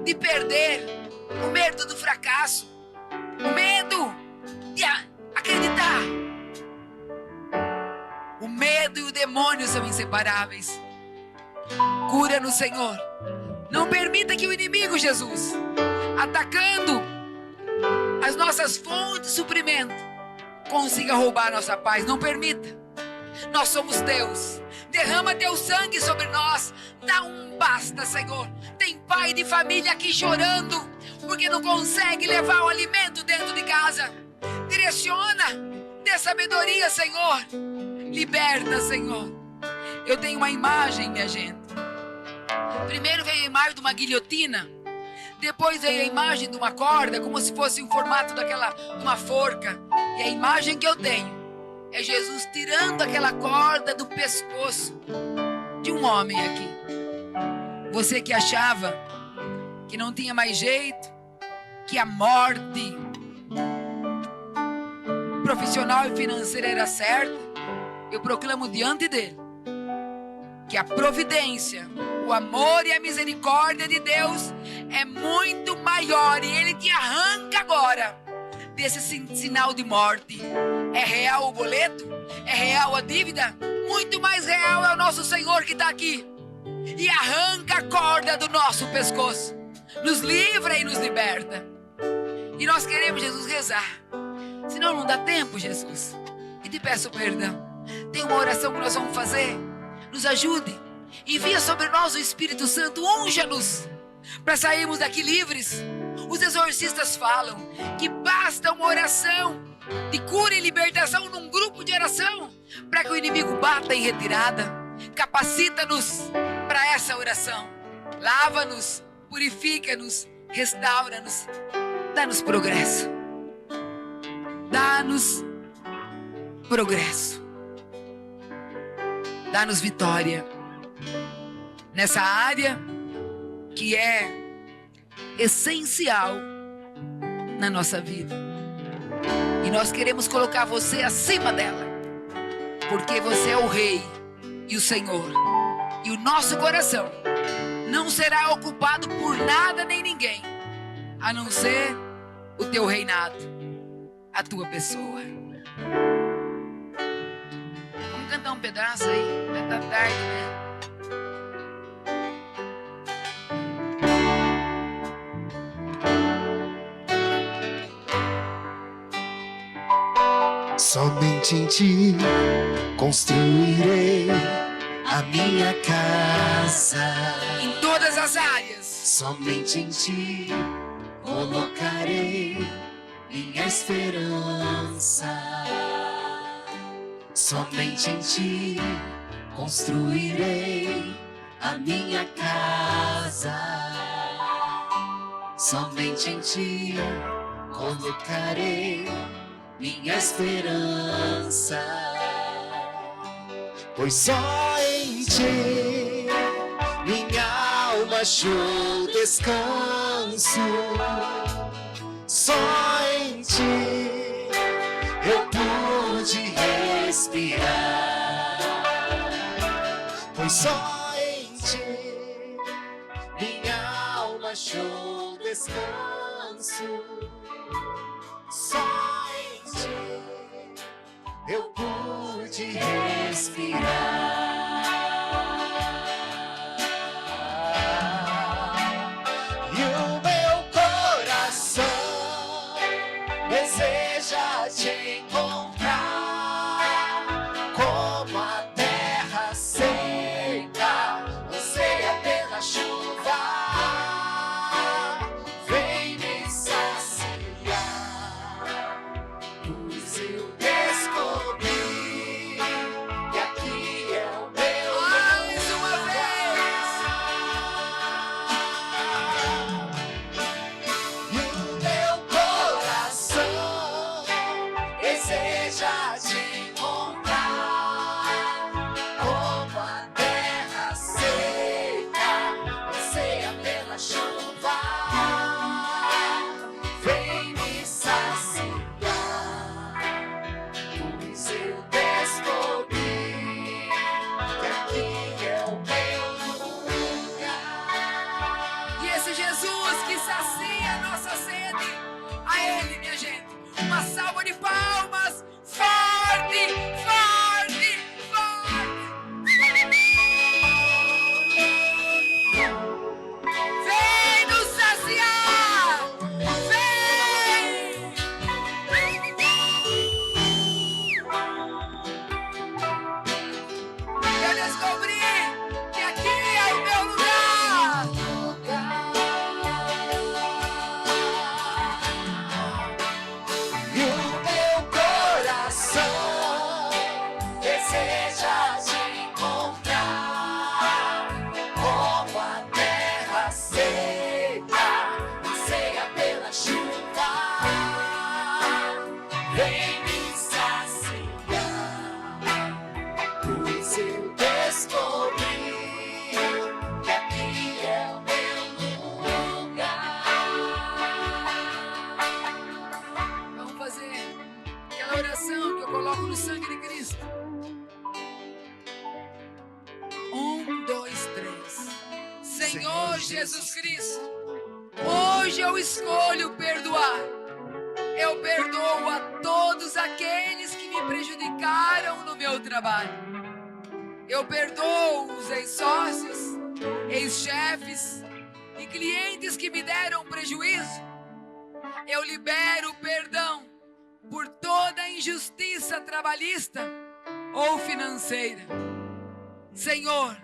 de perder, o medo do fracasso, o medo de acreditar. O medo e o demônio são inseparáveis. Cura-nos, Senhor. Não permita que o inimigo, Jesus, atacando as nossas fontes de suprimento, consiga roubar nossa paz. Não permita. Nós somos teus. Derrama teu sangue sobre nós. Dá um basta, Senhor. Tem pai de família aqui chorando porque não consegue levar o alimento dentro de casa. Direciona, dê sabedoria, Senhor. Liberta, Senhor. Eu tenho uma imagem, minha gente. Primeiro veio a imagem de uma guilhotina. Depois veio a imagem de uma corda, como se fosse em formato de uma forca. E a imagem que eu tenho é Jesus tirando aquela corda do pescoço de um homem aqui. Você que achava que não tinha mais jeito, que a morte profissional e financeira era certa, eu proclamo diante dele que a providência, o amor e a misericórdia de Deus é muito maior, e Ele te arranca agora desse sinal de morte. É real o boleto? É real a dívida? Muito mais real é o nosso Senhor que está aqui e arranca a corda do nosso pescoço, nos livra e nos liberta. E nós queremos, Jesus, rezar. Senão não dá tempo, Jesus. E te peço perdão. Tem uma oração que nós vamos fazer. Nos ajude. Envia sobre nós o Espírito Santo. Unja-nos para sairmos daqui livres. Os exorcistas falam que basta uma oração de cura e libertação num grupo de oração para que o inimigo bata em retirada. Capacita-nos para essa oração. Lava-nos, purifica-nos, restaura-nos. Dá-nos progresso. Dá-nos progresso. Dá-nos vitória nessa área que é essencial na nossa vida. E nós queremos colocar você acima dela, porque você é o Rei e o Senhor. E o nosso coração não será ocupado por nada nem ninguém, a não ser o teu reinado, a tua pessoa. Vamos cantar um pedaço aí, já tá tarde, né? Somente em ti construirei a minha casa. Em todas as áreas. Somente em ti colocarei minha esperança. Somente em ti construirei a minha casa. Somente em ti colocarei minha esperança, pois só em ti minha alma achou descanso. Só em ti eu pude respirar, pois só em ti minha alma achou descanso. Só em ti eu pude respirar. E o meu coração deseja te encontrar, como a terra seca anseia pela chuva. Vem me saciar, pois eu descobri Senhor Jesus Cristo, hoje eu escolho perdoar. Eu perdoo a todos aqueles que me prejudicaram no meu trabalho. Eu perdoo os ex-sócios, ex-chefes e clientes que me deram prejuízo. Eu libero perdão por toda injustiça trabalhista ou financeira. Senhor,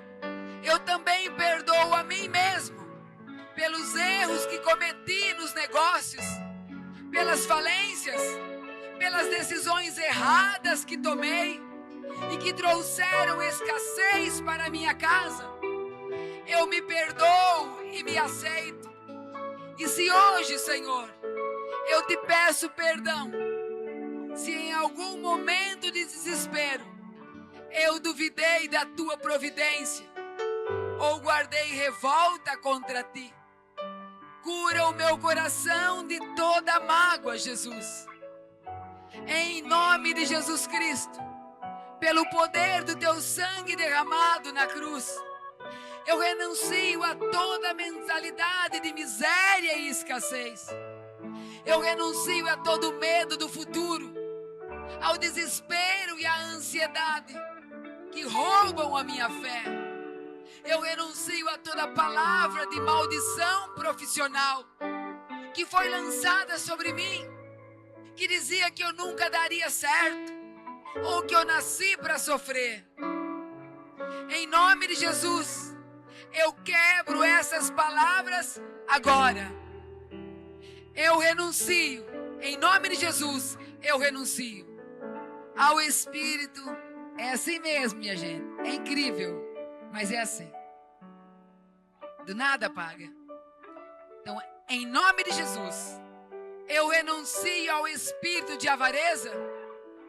eu também perdoo a mim mesmo pelos erros que cometi nos negócios, pelas falências, pelas decisões erradas que tomei e que trouxeram escassez para a minha casa. Eu me perdoo e me aceito. E se hoje, Senhor, eu te peço perdão, se em algum momento de desespero eu duvidei da tua providência ou guardei revolta contra ti, cura o meu coração de toda mágoa, Jesus. Em nome de Jesus Cristo, pelo poder do teu sangue derramado na cruz, eu renuncio a toda mentalidade de miséria e escassez. Eu renuncio a todo medo do futuro, ao desespero e à ansiedade que roubam a minha fé. Eu renuncio a toda palavra de maldição profissional que foi lançada sobre mim, que dizia que eu nunca daria certo ou que eu nasci para sofrer. Em nome de Jesus, eu quebro essas palavras agora. Eu renuncio, em nome de Jesus, eu renuncio ao espírito. É assim mesmo, minha gente. É incrível, mas é assim. Do nada paga. Então, em nome de Jesus, eu renuncio ao espírito de avareza,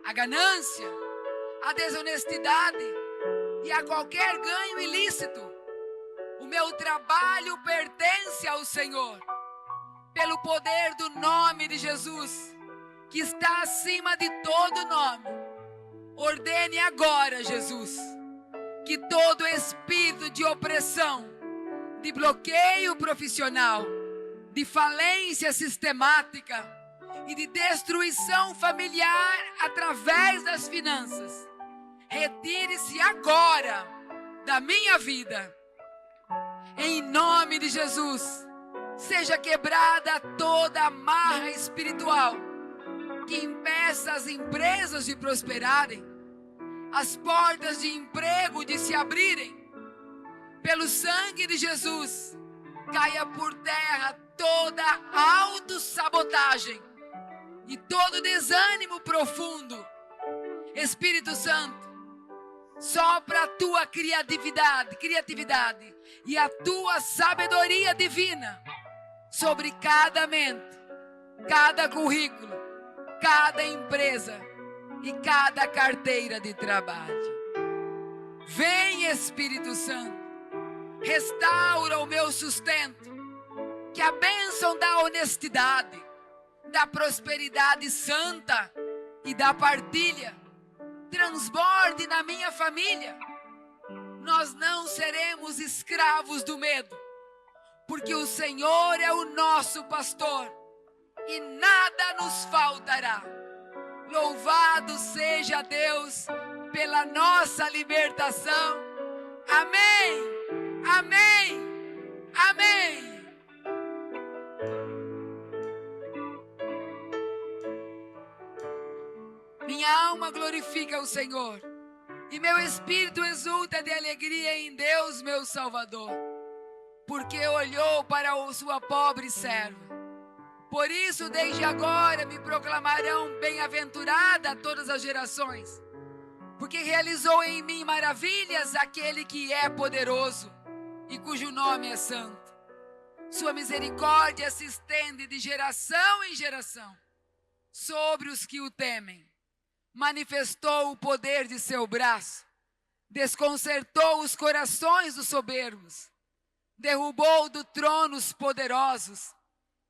a ganância, a desonestidade e a qualquer ganho ilícito. O meu trabalho pertence ao Senhor, pelo poder do nome de Jesus, que está acima de todo nome. Ordene agora, Jesus, que todo espírito de opressão, de bloqueio profissional, de falência sistemática e de destruição familiar através das finanças, retire-se agora da minha vida. Em nome de Jesus, seja quebrada toda amarra espiritual que impeça as empresas de prosperarem, as portas de emprego de se abrirem. Pelo sangue de Jesus, caia por terra toda autossabotagem e todo desânimo profundo. Espírito Santo, sopra a tua criatividade e a tua sabedoria divina sobre cada mente, cada currículo, cada empresa e cada carteira de trabalho. Vem, Espírito Santo, restaura o meu sustento, que a bênção da honestidade, da prosperidade santa e da partilha transborde na minha família. Nós não seremos escravos do medo, porque o Senhor é o nosso pastor e nada nos faltará. Louvado seja Deus pela nossa libertação. Amém, amém, amém. Minha alma glorifica o Senhor e meu espírito exulta de alegria em Deus, meu Salvador, porque olhou para a sua pobre serva. Por isso, desde agora me proclamarão bem-aventurada todas as gerações, porque realizou em mim maravilhas aquele que é poderoso e cujo nome é santo. Sua misericórdia se estende de geração em geração sobre os que o temem. Manifestou o poder de seu braço, desconcertou os corações dos soberbos, derrubou do trono os poderosos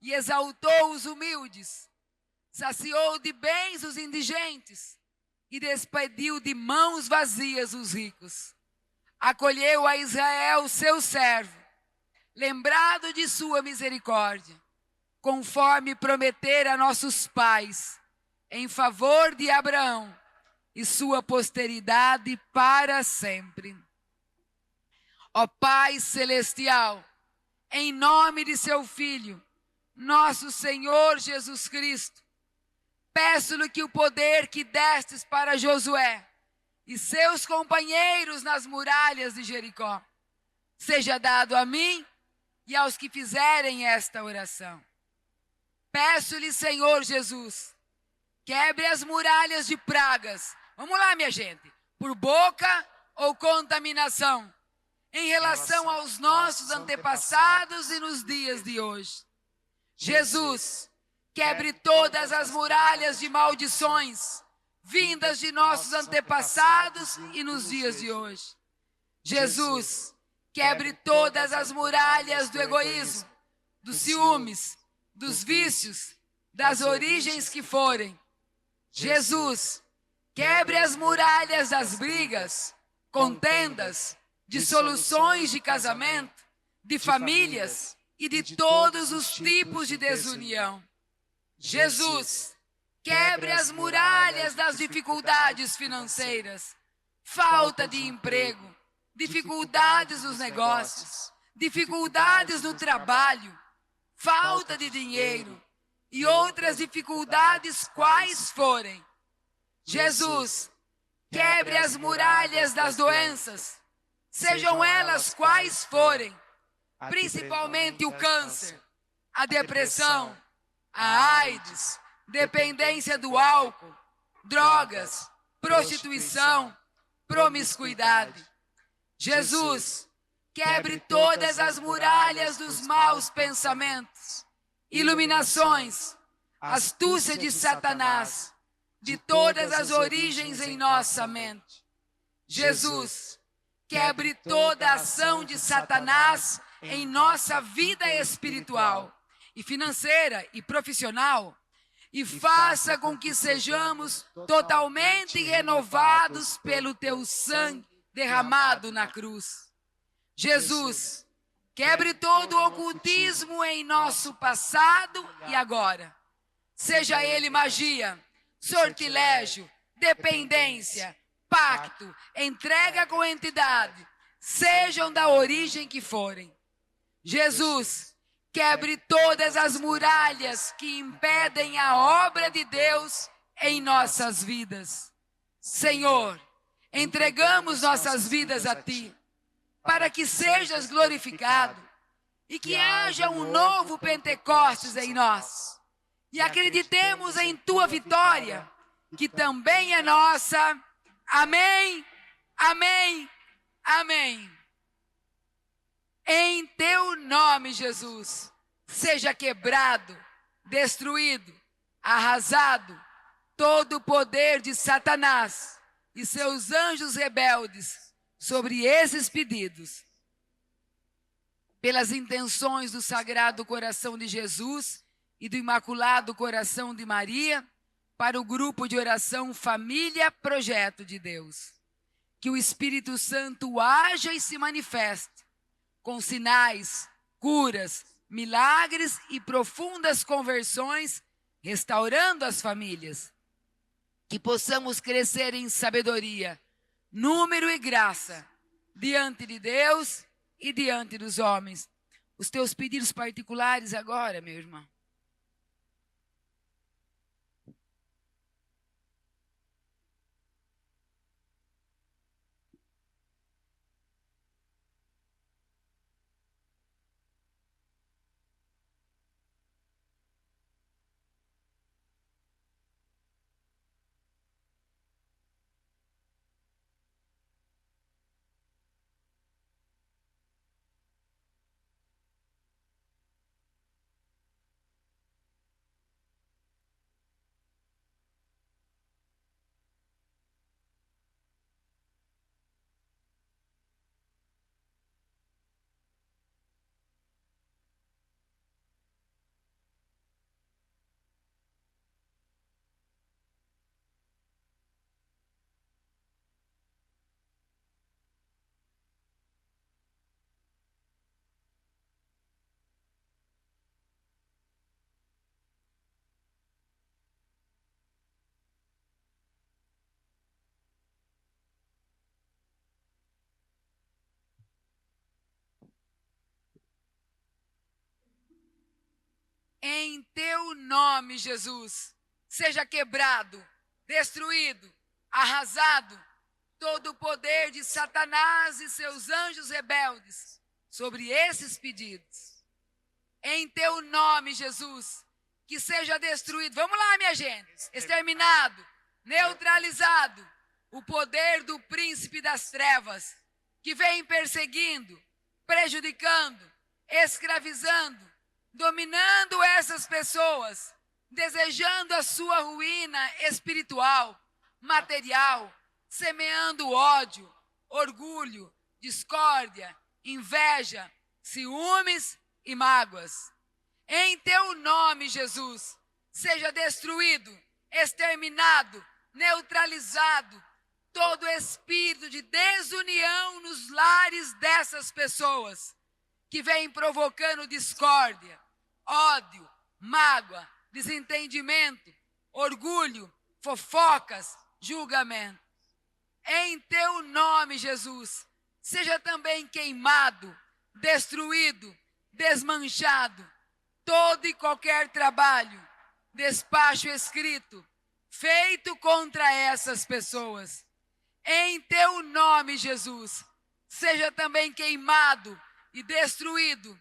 e exaltou os humildes, saciou de bens os indigentes e despediu de mãos vazias os ricos. Acolheu a Israel, seu servo, lembrado de sua misericórdia, conforme prometer a nossos pais, em favor de Abraão e sua posteridade para sempre. Ó Pai celestial, em nome de seu Filho, nosso Senhor Jesus Cristo, peço-lhe que o poder que destes para Josué e seus companheiros nas muralhas de Jericó seja dado a mim e aos que fizerem esta oração. Peço-lhe, Senhor Jesus, quebre as muralhas de pragas. Vamos lá, minha gente. Por boca ou contaminação, em relação aos nossos antepassados e nos dias de hoje. Jesus, quebre todas as muralhas de maldições vindas de nossos antepassados e nos dias de hoje. Jesus, quebre todas as muralhas do egoísmo, dos ciúmes, dos vícios, das origens que forem. Jesus, quebre as muralhas das brigas, contendas, dissoluções de casamento, de famílias e de todos os tipos de desunião. Jesus, quebre as muralhas das dificuldades financeiras, falta de emprego, dificuldades nos negócios, dificuldades no trabalho, falta de dinheiro e outras dificuldades quais forem. Jesus, quebre as muralhas das doenças, sejam elas quais forem, principalmente o câncer, a depressão, a AIDS, dependência do álcool, drogas, prostituição, promiscuidade. Jesus, quebre todas as muralhas dos maus pensamentos, iluminações, astúcia de Satanás, de todas as origens em nossa mente. Jesus, quebre toda a ação de Satanás em nossa vida espiritual e financeira e profissional, e faça com que sejamos totalmente renovados pelo teu sangue derramado na cruz. Jesus, quebre todo o ocultismo em nosso passado e agora. Seja ele magia, sortilégio, dependência, pacto, entrega com entidade, sejam da origem que forem. Jesus, quebre todas as muralhas que impedem a obra de Deus em nossas vidas. Senhor, entregamos nossas vidas a Ti, para que sejas glorificado e que haja um novo Pentecostes em nós. E acreditemos em Tua vitória, que também é nossa. Amém, amém, amém. Em Teu nome, Jesus, seja quebrado, destruído, arrasado todo o poder de Satanás e seus anjos rebeldes sobre esses pedidos. Pelas intenções do Sagrado Coração de Jesus e do Imaculado Coração de Maria, para o grupo de oração Família Projeto de Deus. Que o Espírito Santo haja e se manifeste com sinais, curas, milagres e profundas conversões, restaurando as famílias. Que possamos crescer em sabedoria, número e graça, diante de Deus e diante dos homens. Os teus pedidos particulares agora, meu irmão. Em teu nome, Jesus, seja quebrado, destruído, arrasado todo o poder de Satanás e seus anjos rebeldes sobre esses pedidos. Em teu nome, Jesus, que seja destruído. Vamos lá, minha gente. Exterminado, neutralizado o poder do príncipe das trevas que vem perseguindo, prejudicando, escravizando, dominando essas pessoas, desejando a sua ruína espiritual, material, semeando ódio, orgulho, discórdia, inveja, ciúmes e mágoas. Em teu nome, Jesus, seja destruído, exterminado, neutralizado todo espírito de desunião nos lares dessas pessoas que vem provocando discórdia, ódio, mágoa, desentendimento, orgulho, fofocas, julgamento. Em teu nome, Jesus, seja também queimado, destruído, desmanchado todo e qualquer trabalho, despacho escrito, feito contra essas pessoas. Em teu nome, Jesus, seja também queimado e destruído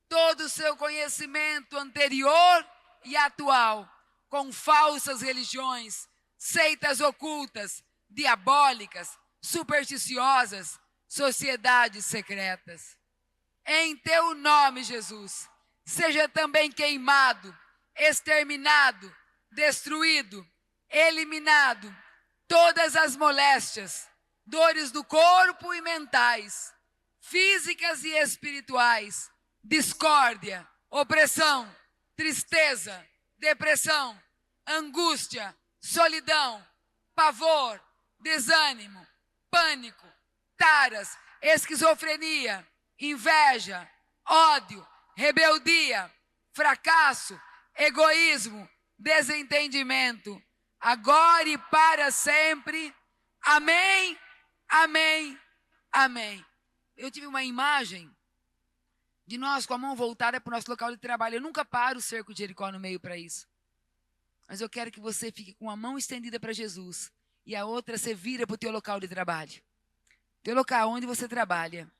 todo o seu conhecimento anterior e atual, com falsas religiões, seitas ocultas, diabólicas, supersticiosas, sociedades secretas. Em teu nome, Jesus, seja também queimado, exterminado, destruído, eliminado todas as moléstias, dores do corpo e mentais, físicas e espirituais, discórdia, opressão, tristeza, depressão, angústia, solidão, pavor, desânimo, pânico, taras, esquizofrenia, inveja, ódio, rebeldia, fracasso, egoísmo, desentendimento, agora e para sempre. Amém, amém, amém. Eu tive uma imagem de nós com a mão voltada para o nosso local de trabalho. Eu nunca paro o cerco de Jericó no meio para isso. Mas eu quero que você fique com a mão estendida para Jesus e a outra você vira para o teu local de trabalho. Teu local onde você trabalha.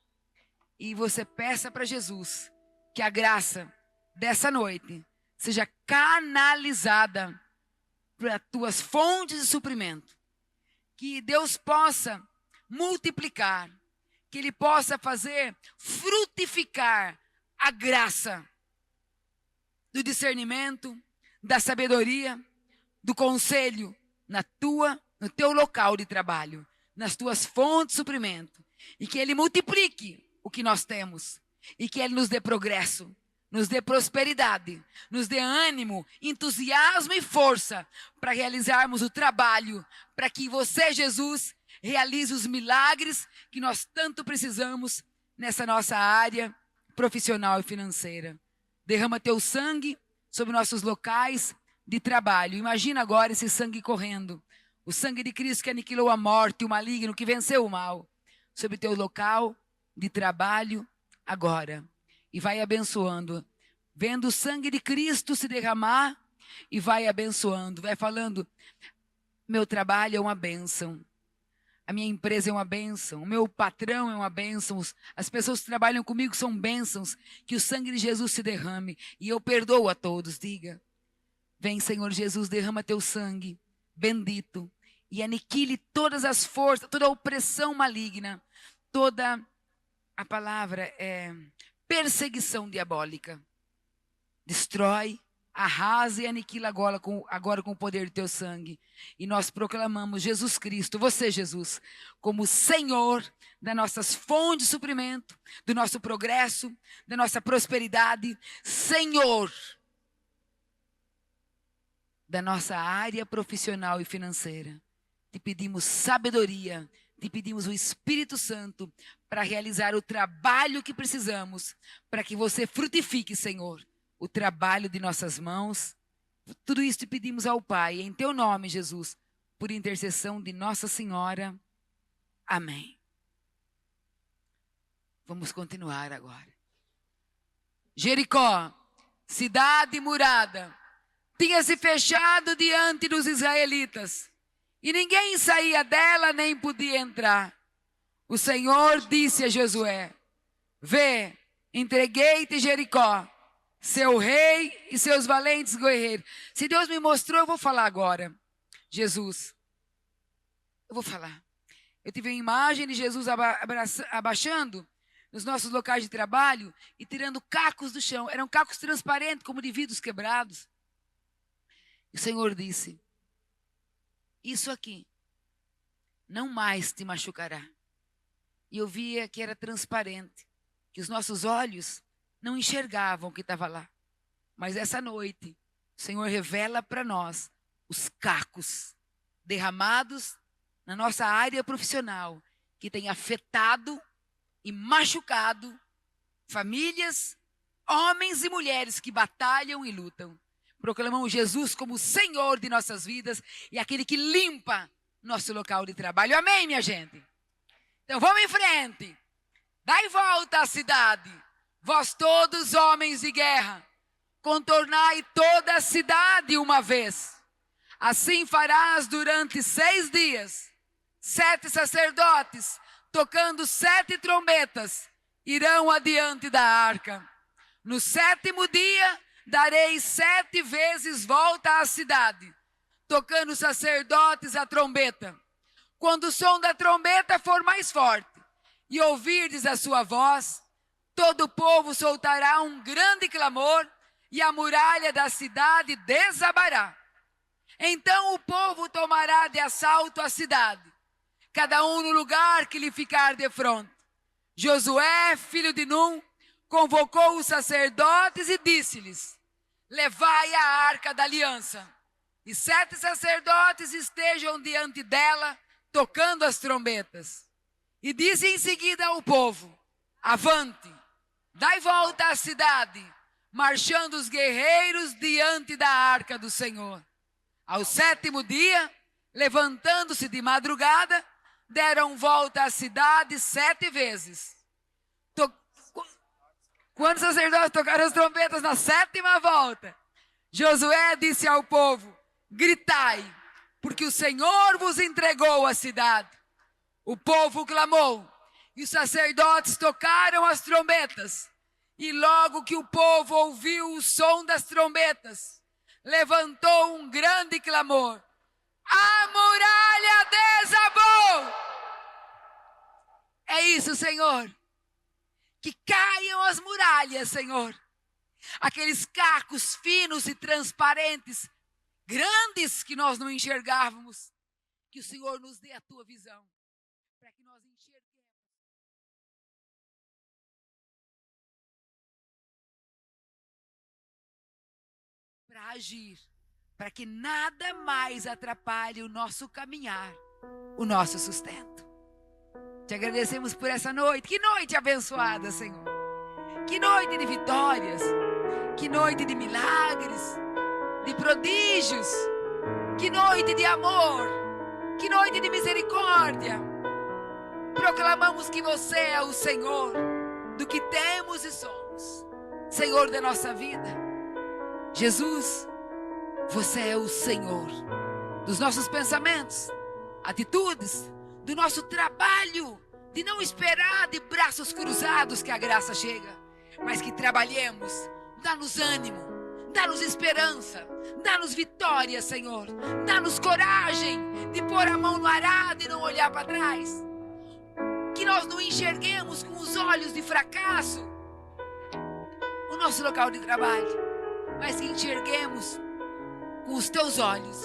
E você peça para Jesus que a graça dessa noite seja canalizada para tuas fontes de suprimento. Que Deus possa multiplicar, que Ele possa fazer frutificar a graça do discernimento, da sabedoria, do conselho no teu local de trabalho, nas tuas fontes de suprimento. E que Ele multiplique o que nós temos. E que Ele nos dê progresso, nos dê prosperidade, nos dê ânimo, entusiasmo e força para realizarmos o trabalho, para que você, Jesus, realize os milagres que nós tanto precisamos nessa nossa área profissional e financeira. Derrama teu sangue sobre nossos locais de trabalho. Imagina agora esse sangue correndo. O sangue de Cristo que aniquilou a morte, o maligno, que venceu o mal. Sobre teu local de trabalho agora. E vai abençoando. Vendo o sangue de Cristo se derramar e vai abençoando. Vai falando, meu trabalho é uma bênção. A minha empresa é uma bênção. O meu patrão é uma bênção. As pessoas que trabalham comigo são bênçãos. Que o sangue de Jesus se derrame. E eu perdoo a todos. Diga. Vem, Senhor Jesus, derrama teu sangue bendito. E aniquile todas as forças, toda a opressão maligna. Toda a palavra é perseguição diabólica. Destrói, arrasa e aniquila agora com o poder do teu sangue. E nós proclamamos Jesus Cristo, você, Jesus, como Senhor das nossas fontes de suprimento, do nosso progresso, da nossa prosperidade. Senhor da nossa área profissional e financeira. Te pedimos sabedoria, te pedimos o Espírito Santo para realizar o trabalho que precisamos, para que você frutifique, Senhor, o trabalho de nossas mãos. Tudo isso te pedimos ao Pai, em teu nome, Jesus, por intercessão de Nossa Senhora. Amém. Vamos continuar agora. Jericó cidade murada, tinha se fechado diante dos israelitas, e ninguém saía dela nem podia entrar. O Senhor disse a Josué: vê, entreguei-te Jericó, seu rei e seus valentes guerreiros. Se Deus me mostrou, eu vou falar agora. Jesus, eu vou falar. Eu tive uma imagem de Jesus abaixando nos nossos locais de trabalho e tirando cacos do chão. Eram cacos transparentes, como de vidros quebrados. E o Senhor disse: isso aqui não mais te machucará. E eu via que era transparente, que os nossos olhos não enxergavam o que estava lá. Mas essa noite, o Senhor revela para nós os cacos derramados na nossa área profissional, que tem afetado e machucado famílias, homens e mulheres que batalham e lutam. Proclamamos Jesus como o Senhor de nossas vidas e aquele que limpa nosso local de trabalho. Amém, minha gente? Então vamos em frente. Dai volta à cidade, vós todos homens de guerra, contornai toda a cidade uma vez. Assim farás durante 6 dias. 7 sacerdotes, tocando 7 trombetas, irão adiante da arca. No 7º dia, darei 7 vezes volta à cidade, tocando os sacerdotes a trombeta. Quando o som da trombeta for mais forte e ouvirdes a sua voz, todo o povo soltará um grande clamor e a muralha da cidade desabará. Então o povo tomará de assalto a cidade, cada um no lugar que lhe ficar defronte. Josué, filho de Num, convocou os sacerdotes e disse-lhes: levai a arca da aliança, e 7 sacerdotes estejam diante dela, tocando as trombetas. E disse em seguida ao povo: avante, dai volta à cidade, marchando os guerreiros diante da arca do Senhor. Ao 7º dia, levantando-se de madrugada, deram volta à cidade 7 vezes. Quando os sacerdotes tocaram as trombetas na 7ª volta, Josué disse ao povo: gritai, porque o Senhor vos entregou a cidade. O povo clamou, e os sacerdotes tocaram as trombetas. E logo que o povo ouviu o som das trombetas, levantou um grande clamor: a muralha desabou! É isso, Senhor. Que caiam as muralhas, Senhor. Aqueles cacos finos e transparentes, grandes que nós não enxergávamos. Que o Senhor nos dê a tua visão, para que nós enxerguemos. Para agir, para que nada mais atrapalhe o nosso caminhar, o nosso sustento. Te agradecemos por essa noite. Que noite abençoada, Senhor. Que noite de vitórias. Que noite de milagres, de prodígios. Que noite de amor. Que noite de misericórdia. Proclamamos que você é o Senhor do que temos e somos. Senhor da nossa vida. Jesus, você é o Senhor dos nossos pensamentos, atitudes, do nosso trabalho, de não esperar de braços cruzados que a graça chega, mas que trabalhemos. Dá-nos ânimo, dá-nos esperança, dá-nos vitória, Senhor. Dá-nos coragem de pôr a mão no arado e não olhar para trás. Que nós não enxerguemos com os olhos de fracasso o nosso local de trabalho, mas que enxerguemos com os teus olhos,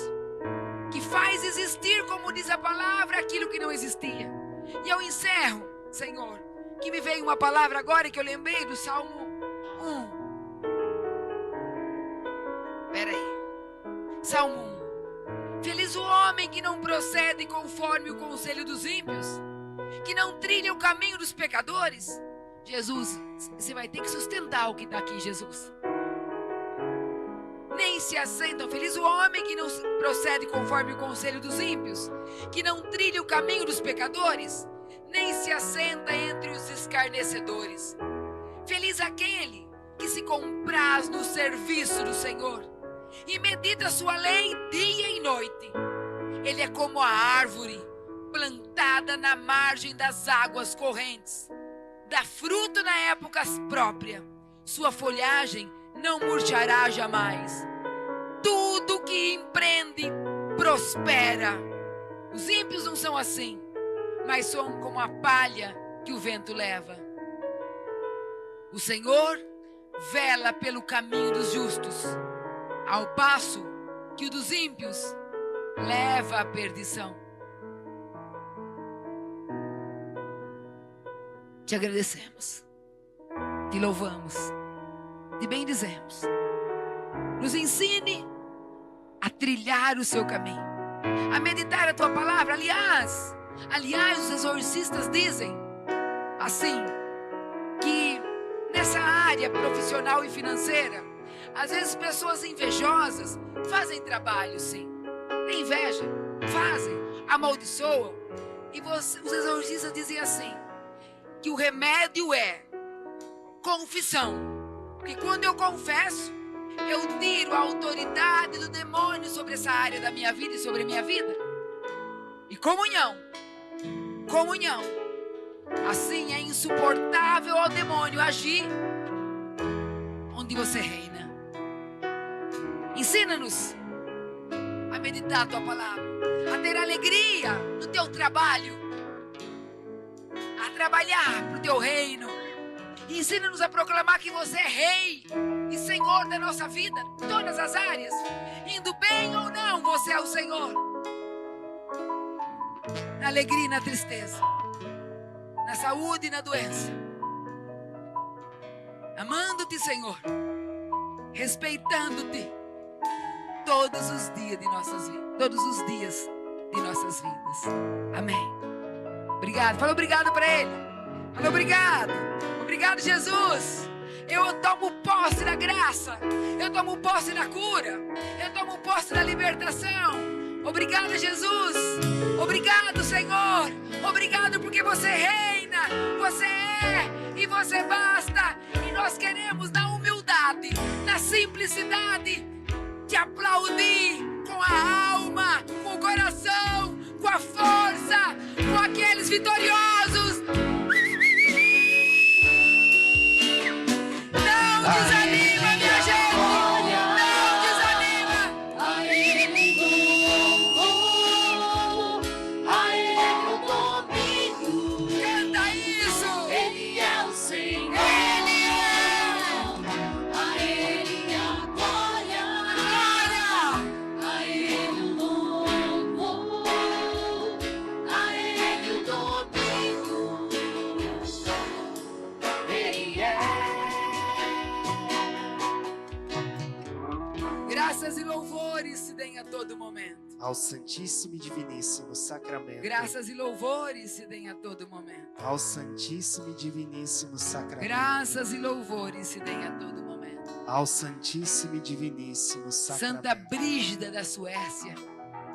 que faz existir, como diz a palavra, aquilo que não existia. E eu encerro, Senhor, que me veio uma palavra agora que eu lembrei do Salmo 1. Peraí. Salmo 1. Feliz o homem que não procede conforme o conselho dos ímpios, que não trilha o caminho dos pecadores. Jesus, você vai ter que sustentar o que está aqui, Jesus. Nem se assentam. Feliz o homem que não procede conforme o conselho dos ímpios, que não trilha o caminho dos pecadores, nem se assenta entre os escarnecedores. Feliz aquele que se compraz no serviço do Senhor e medita sua lei dia e noite. Ele é como a árvore plantada na margem das águas correntes. Dá fruto na época própria. Sua folhagem não murchará jamais. Tudo que empreende prospera. Os ímpios não são assim, mas são como a palha que o vento leva. O Senhor vela pelo caminho dos justos, ao passo que o dos ímpios leva à perdição. Te agradecemos, te louvamos, te bendizemos. Nos ensine a trilhar o seu caminho, a meditar a tua palavra. Aliás, os exorcistas dizem assim, que nessa área profissional e financeira, às vezes pessoas invejosas fazem trabalho, sim, tem inveja, fazem, amaldiçoam. E os exorcistas dizem assim, que o remédio é confissão. Porque quando eu confesso, eu tiro a autoridade do demônio sobre essa área da minha vida e sobre a minha vida. E comunhão. Assim é insuportável ao demônio agir onde você reina. Ensina-nos a meditar a tua palavra, a ter alegria no teu trabalho, a trabalhar para o teu reino. Ensina-nos a proclamar que você é rei e senhor da nossa vida, em todas as áreas, indo bem ou não, você é o Senhor. Na alegria e na tristeza, na saúde e na doença, amando-te, Senhor, respeitando-te todos os dias de nossas vidas, Amém. Obrigado, fala obrigado para Ele. Fala obrigado Jesus. Eu tomo posse da graça, eu tomo posse da cura, eu tomo posse da libertação. Obrigado, Jesus. Obrigado, Senhor. Obrigado porque você reina, você é e você basta. E nós queremos na humildade, na simplicidade, te aplaudir com a alma, com o coração, com a força, com aqueles vitoriosos. Não desanima, minha gente. Não desanima. A Ele o louvor, a Ele o domínio. Canta isso. Ele é o Senhor. Ele é. A Ele a glória. A Ele o louvor, a Ele o domínio. Ele é. Graças e louvores se deem a todo momento. Ao Santíssimo e Diviníssimo Sacramento. Graças e louvores se deem a todo momento. Ao Santíssimo e Diviníssimo Sacramento. Graças e louvores se deem a todo momento. Ao Santíssimo e Diviníssimo Sacramento. Santa Brígida da Suécia,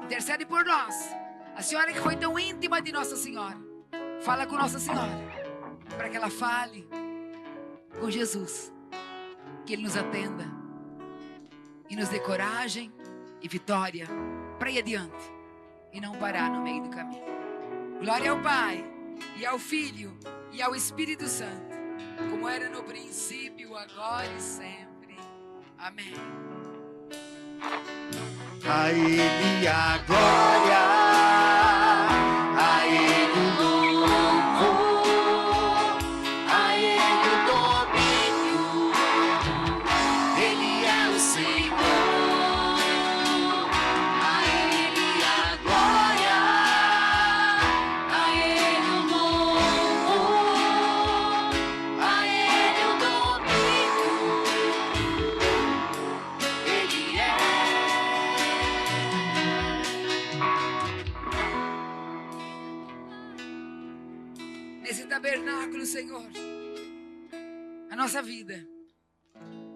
intercede por nós. A senhora que foi tão íntima de Nossa Senhora, fala com Nossa Senhora, para que ela fale com Jesus, que Ele nos atenda e nos dê coragem e vitória para ir adiante e não parar no meio do caminho. Glória ao Pai, e ao Filho, e ao Espírito Santo, como era no princípio, agora e sempre. Amém. A Ele a glória, a Ele o louvor, a Ele o domínio. Ele é o Senhor. A Ele a glória, a Ele o louvor, a Ele o domínio. Ele é. Nesse tabernáculo, Senhor, a nossa vida,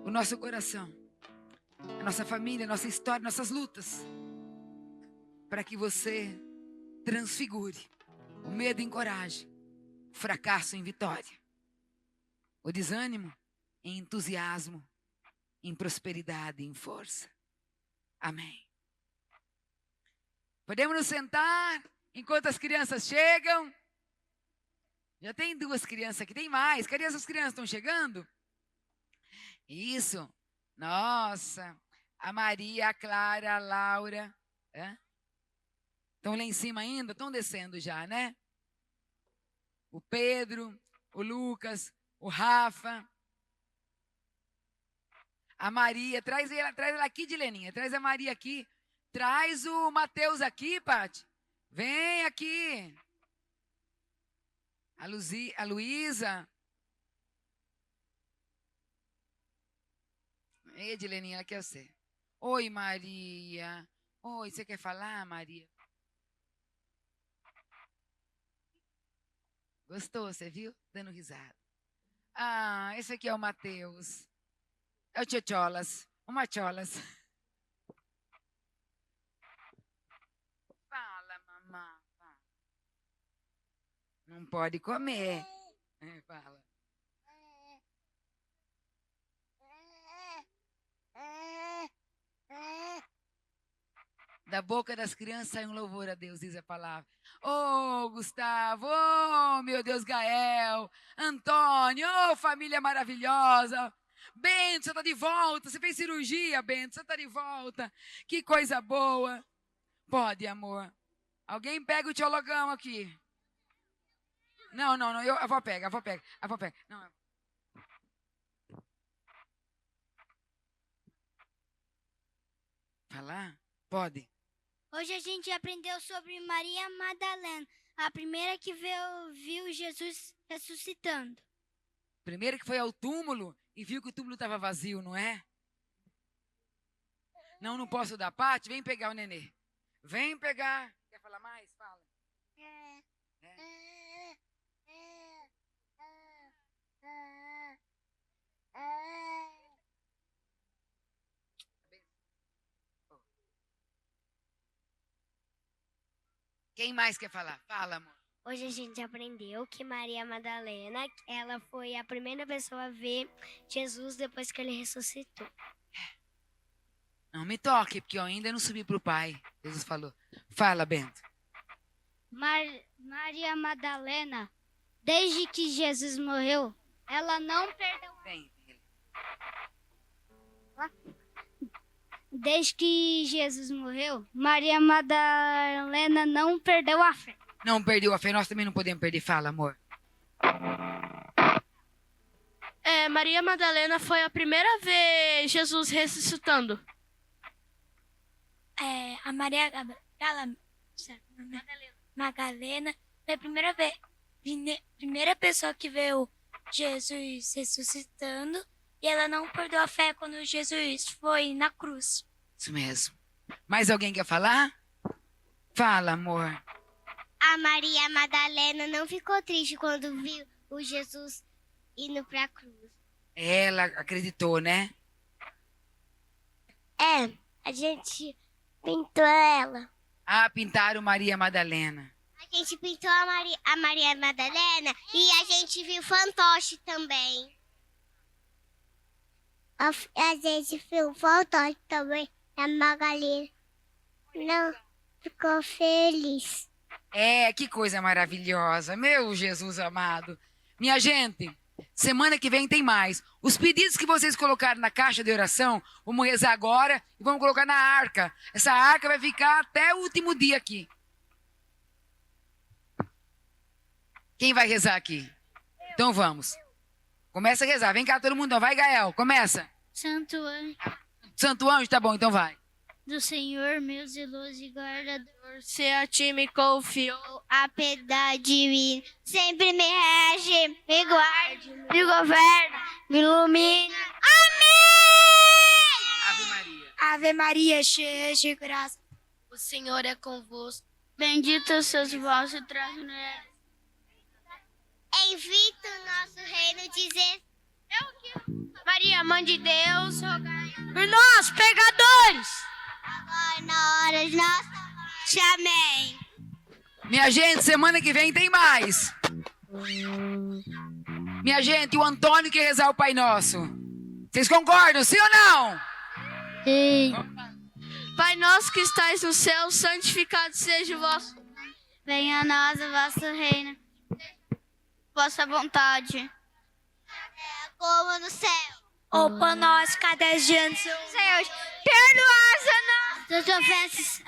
o nosso coração, a nossa família, a nossa história, nossas lutas, para que você transfigure o medo em coragem, o fracasso em vitória, o desânimo em entusiasmo, em prosperidade, em força. Amém. Podemos nos sentar enquanto as crianças chegam? Já tem 2 crianças aqui, tem mais. Cadê essas crianças? Estão chegando? Isso. Nossa. A Maria, a Clara, a Laura. Estão lá em cima ainda? Estão descendo já, né? O Pedro, o Lucas, o Rafa. A Maria, traz ela aqui, Dileninha. Traz a Maria aqui. Traz o Mateus aqui, Pati. Vem aqui. A Luísa. Ei, Dileninha, ela quer você. Oi, Maria. Oi, você quer falar, Maria? Gostou, você viu? Dando risada. Ah, esse aqui é o Mateus. É o Tchotcholas. O Macholas. Fala, mamãe. Fala. Não pode comer. Fala. Da boca das crianças sai um louvor a Deus, diz a palavra. Oh, Gustavo, oh, meu Deus, Gael, Antônio, oh, família maravilhosa. Bento, você está de volta, você fez cirurgia, Bento, você está de volta. Que coisa boa. Pode, amor. Alguém pega o teologão aqui. Não, a avó pega. Não, falar? Pode. Hoje a gente aprendeu sobre Maria Madalena, a primeira que viu Jesus ressuscitando. Primeiro que foi ao túmulo e viu que o túmulo estava vazio, não é? Não posso dar parte? Vem pegar o nenê. Vem pegar. Quer falar mais? Fala. Quem mais quer falar? Fala, amor. Hoje a gente aprendeu que Maria Madalena, ela foi a primeira pessoa a ver Jesus depois que ele ressuscitou. Não me toque, porque eu ainda não subi para o Pai. Jesus falou. Fala, Bento. Maria Madalena, desde que Jesus morreu, ela não perdeu. Vem. Desde que Jesus morreu, Maria Madalena não perdeu a fé. Não perdeu a fé, nós também não podemos perder. Fala, amor. Maria Madalena foi a primeira a ver Jesus ressuscitando. A Maria Madalena foi a primeira pessoa que viu Jesus ressuscitando e ela não perdeu a fé quando Jesus foi na cruz. Isso mesmo. Mais alguém quer falar? Fala, amor. A Maria Madalena não ficou triste quando viu o Jesus indo para a cruz. Ela acreditou, né? A gente pintou ela. Ah, pintaram Maria Madalena. A gente pintou a Maria Madalena e a gente viu fantoche também. A gente viu fantoche também. A Magalhães não ficou feliz. Que coisa maravilhosa. Meu Jesus amado. Minha gente, semana que vem tem mais. Os pedidos que vocês colocaram na caixa de oração, vamos rezar agora e vamos colocar na arca. Essa arca vai ficar até o último dia aqui. Quem vai rezar aqui? Então vamos. Começa a rezar. Vem cá todo mundo. Vai, Gael. Começa. Santo anjo Santo anjo, tá bom, então vai. do Senhor, meu zeloso e guardador, Se a ti me confiou, a piedade de mim sempre me rege, me guarde, me governa, me ilumine. Amém! Ave Maria. Ave Maria, cheia de graça, o Senhor é convosco. bendita sois vós entre as mulheres. Invita o nosso reino dizer: Maria, Mãe de Deus, rogai por nós, pecadores, agora na hora de nossa morte. Amém. Minha gente, semana que vem tem mais. Minha gente, o Antônio quer rezar o Pai Nosso. Vocês concordam, sim ou não? Sim. Pai nosso que estais no céu, santificado seja o vosso. Venha a nós o vosso reino. Vossa vontade. Como no céu. O pão nosso cada dia nos Senhor, perdoa-nos as ofensas,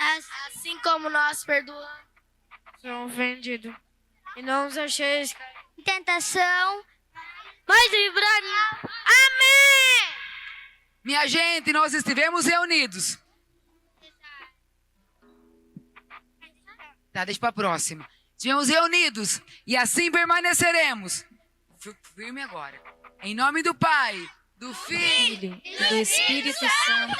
assim como nós perdoamos. São ofendidos. E não nos acheis Tentação, mas livrai-nos. Amém! Minha gente, nós estivemos reunidos. Tá, deixa pra próxima. Estivemos reunidos e assim permaneceremos. Firme agora. Em nome do Pai, do Filho E do Espírito Santo.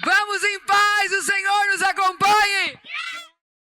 Vamos em paz, o Senhor nos acompanhe.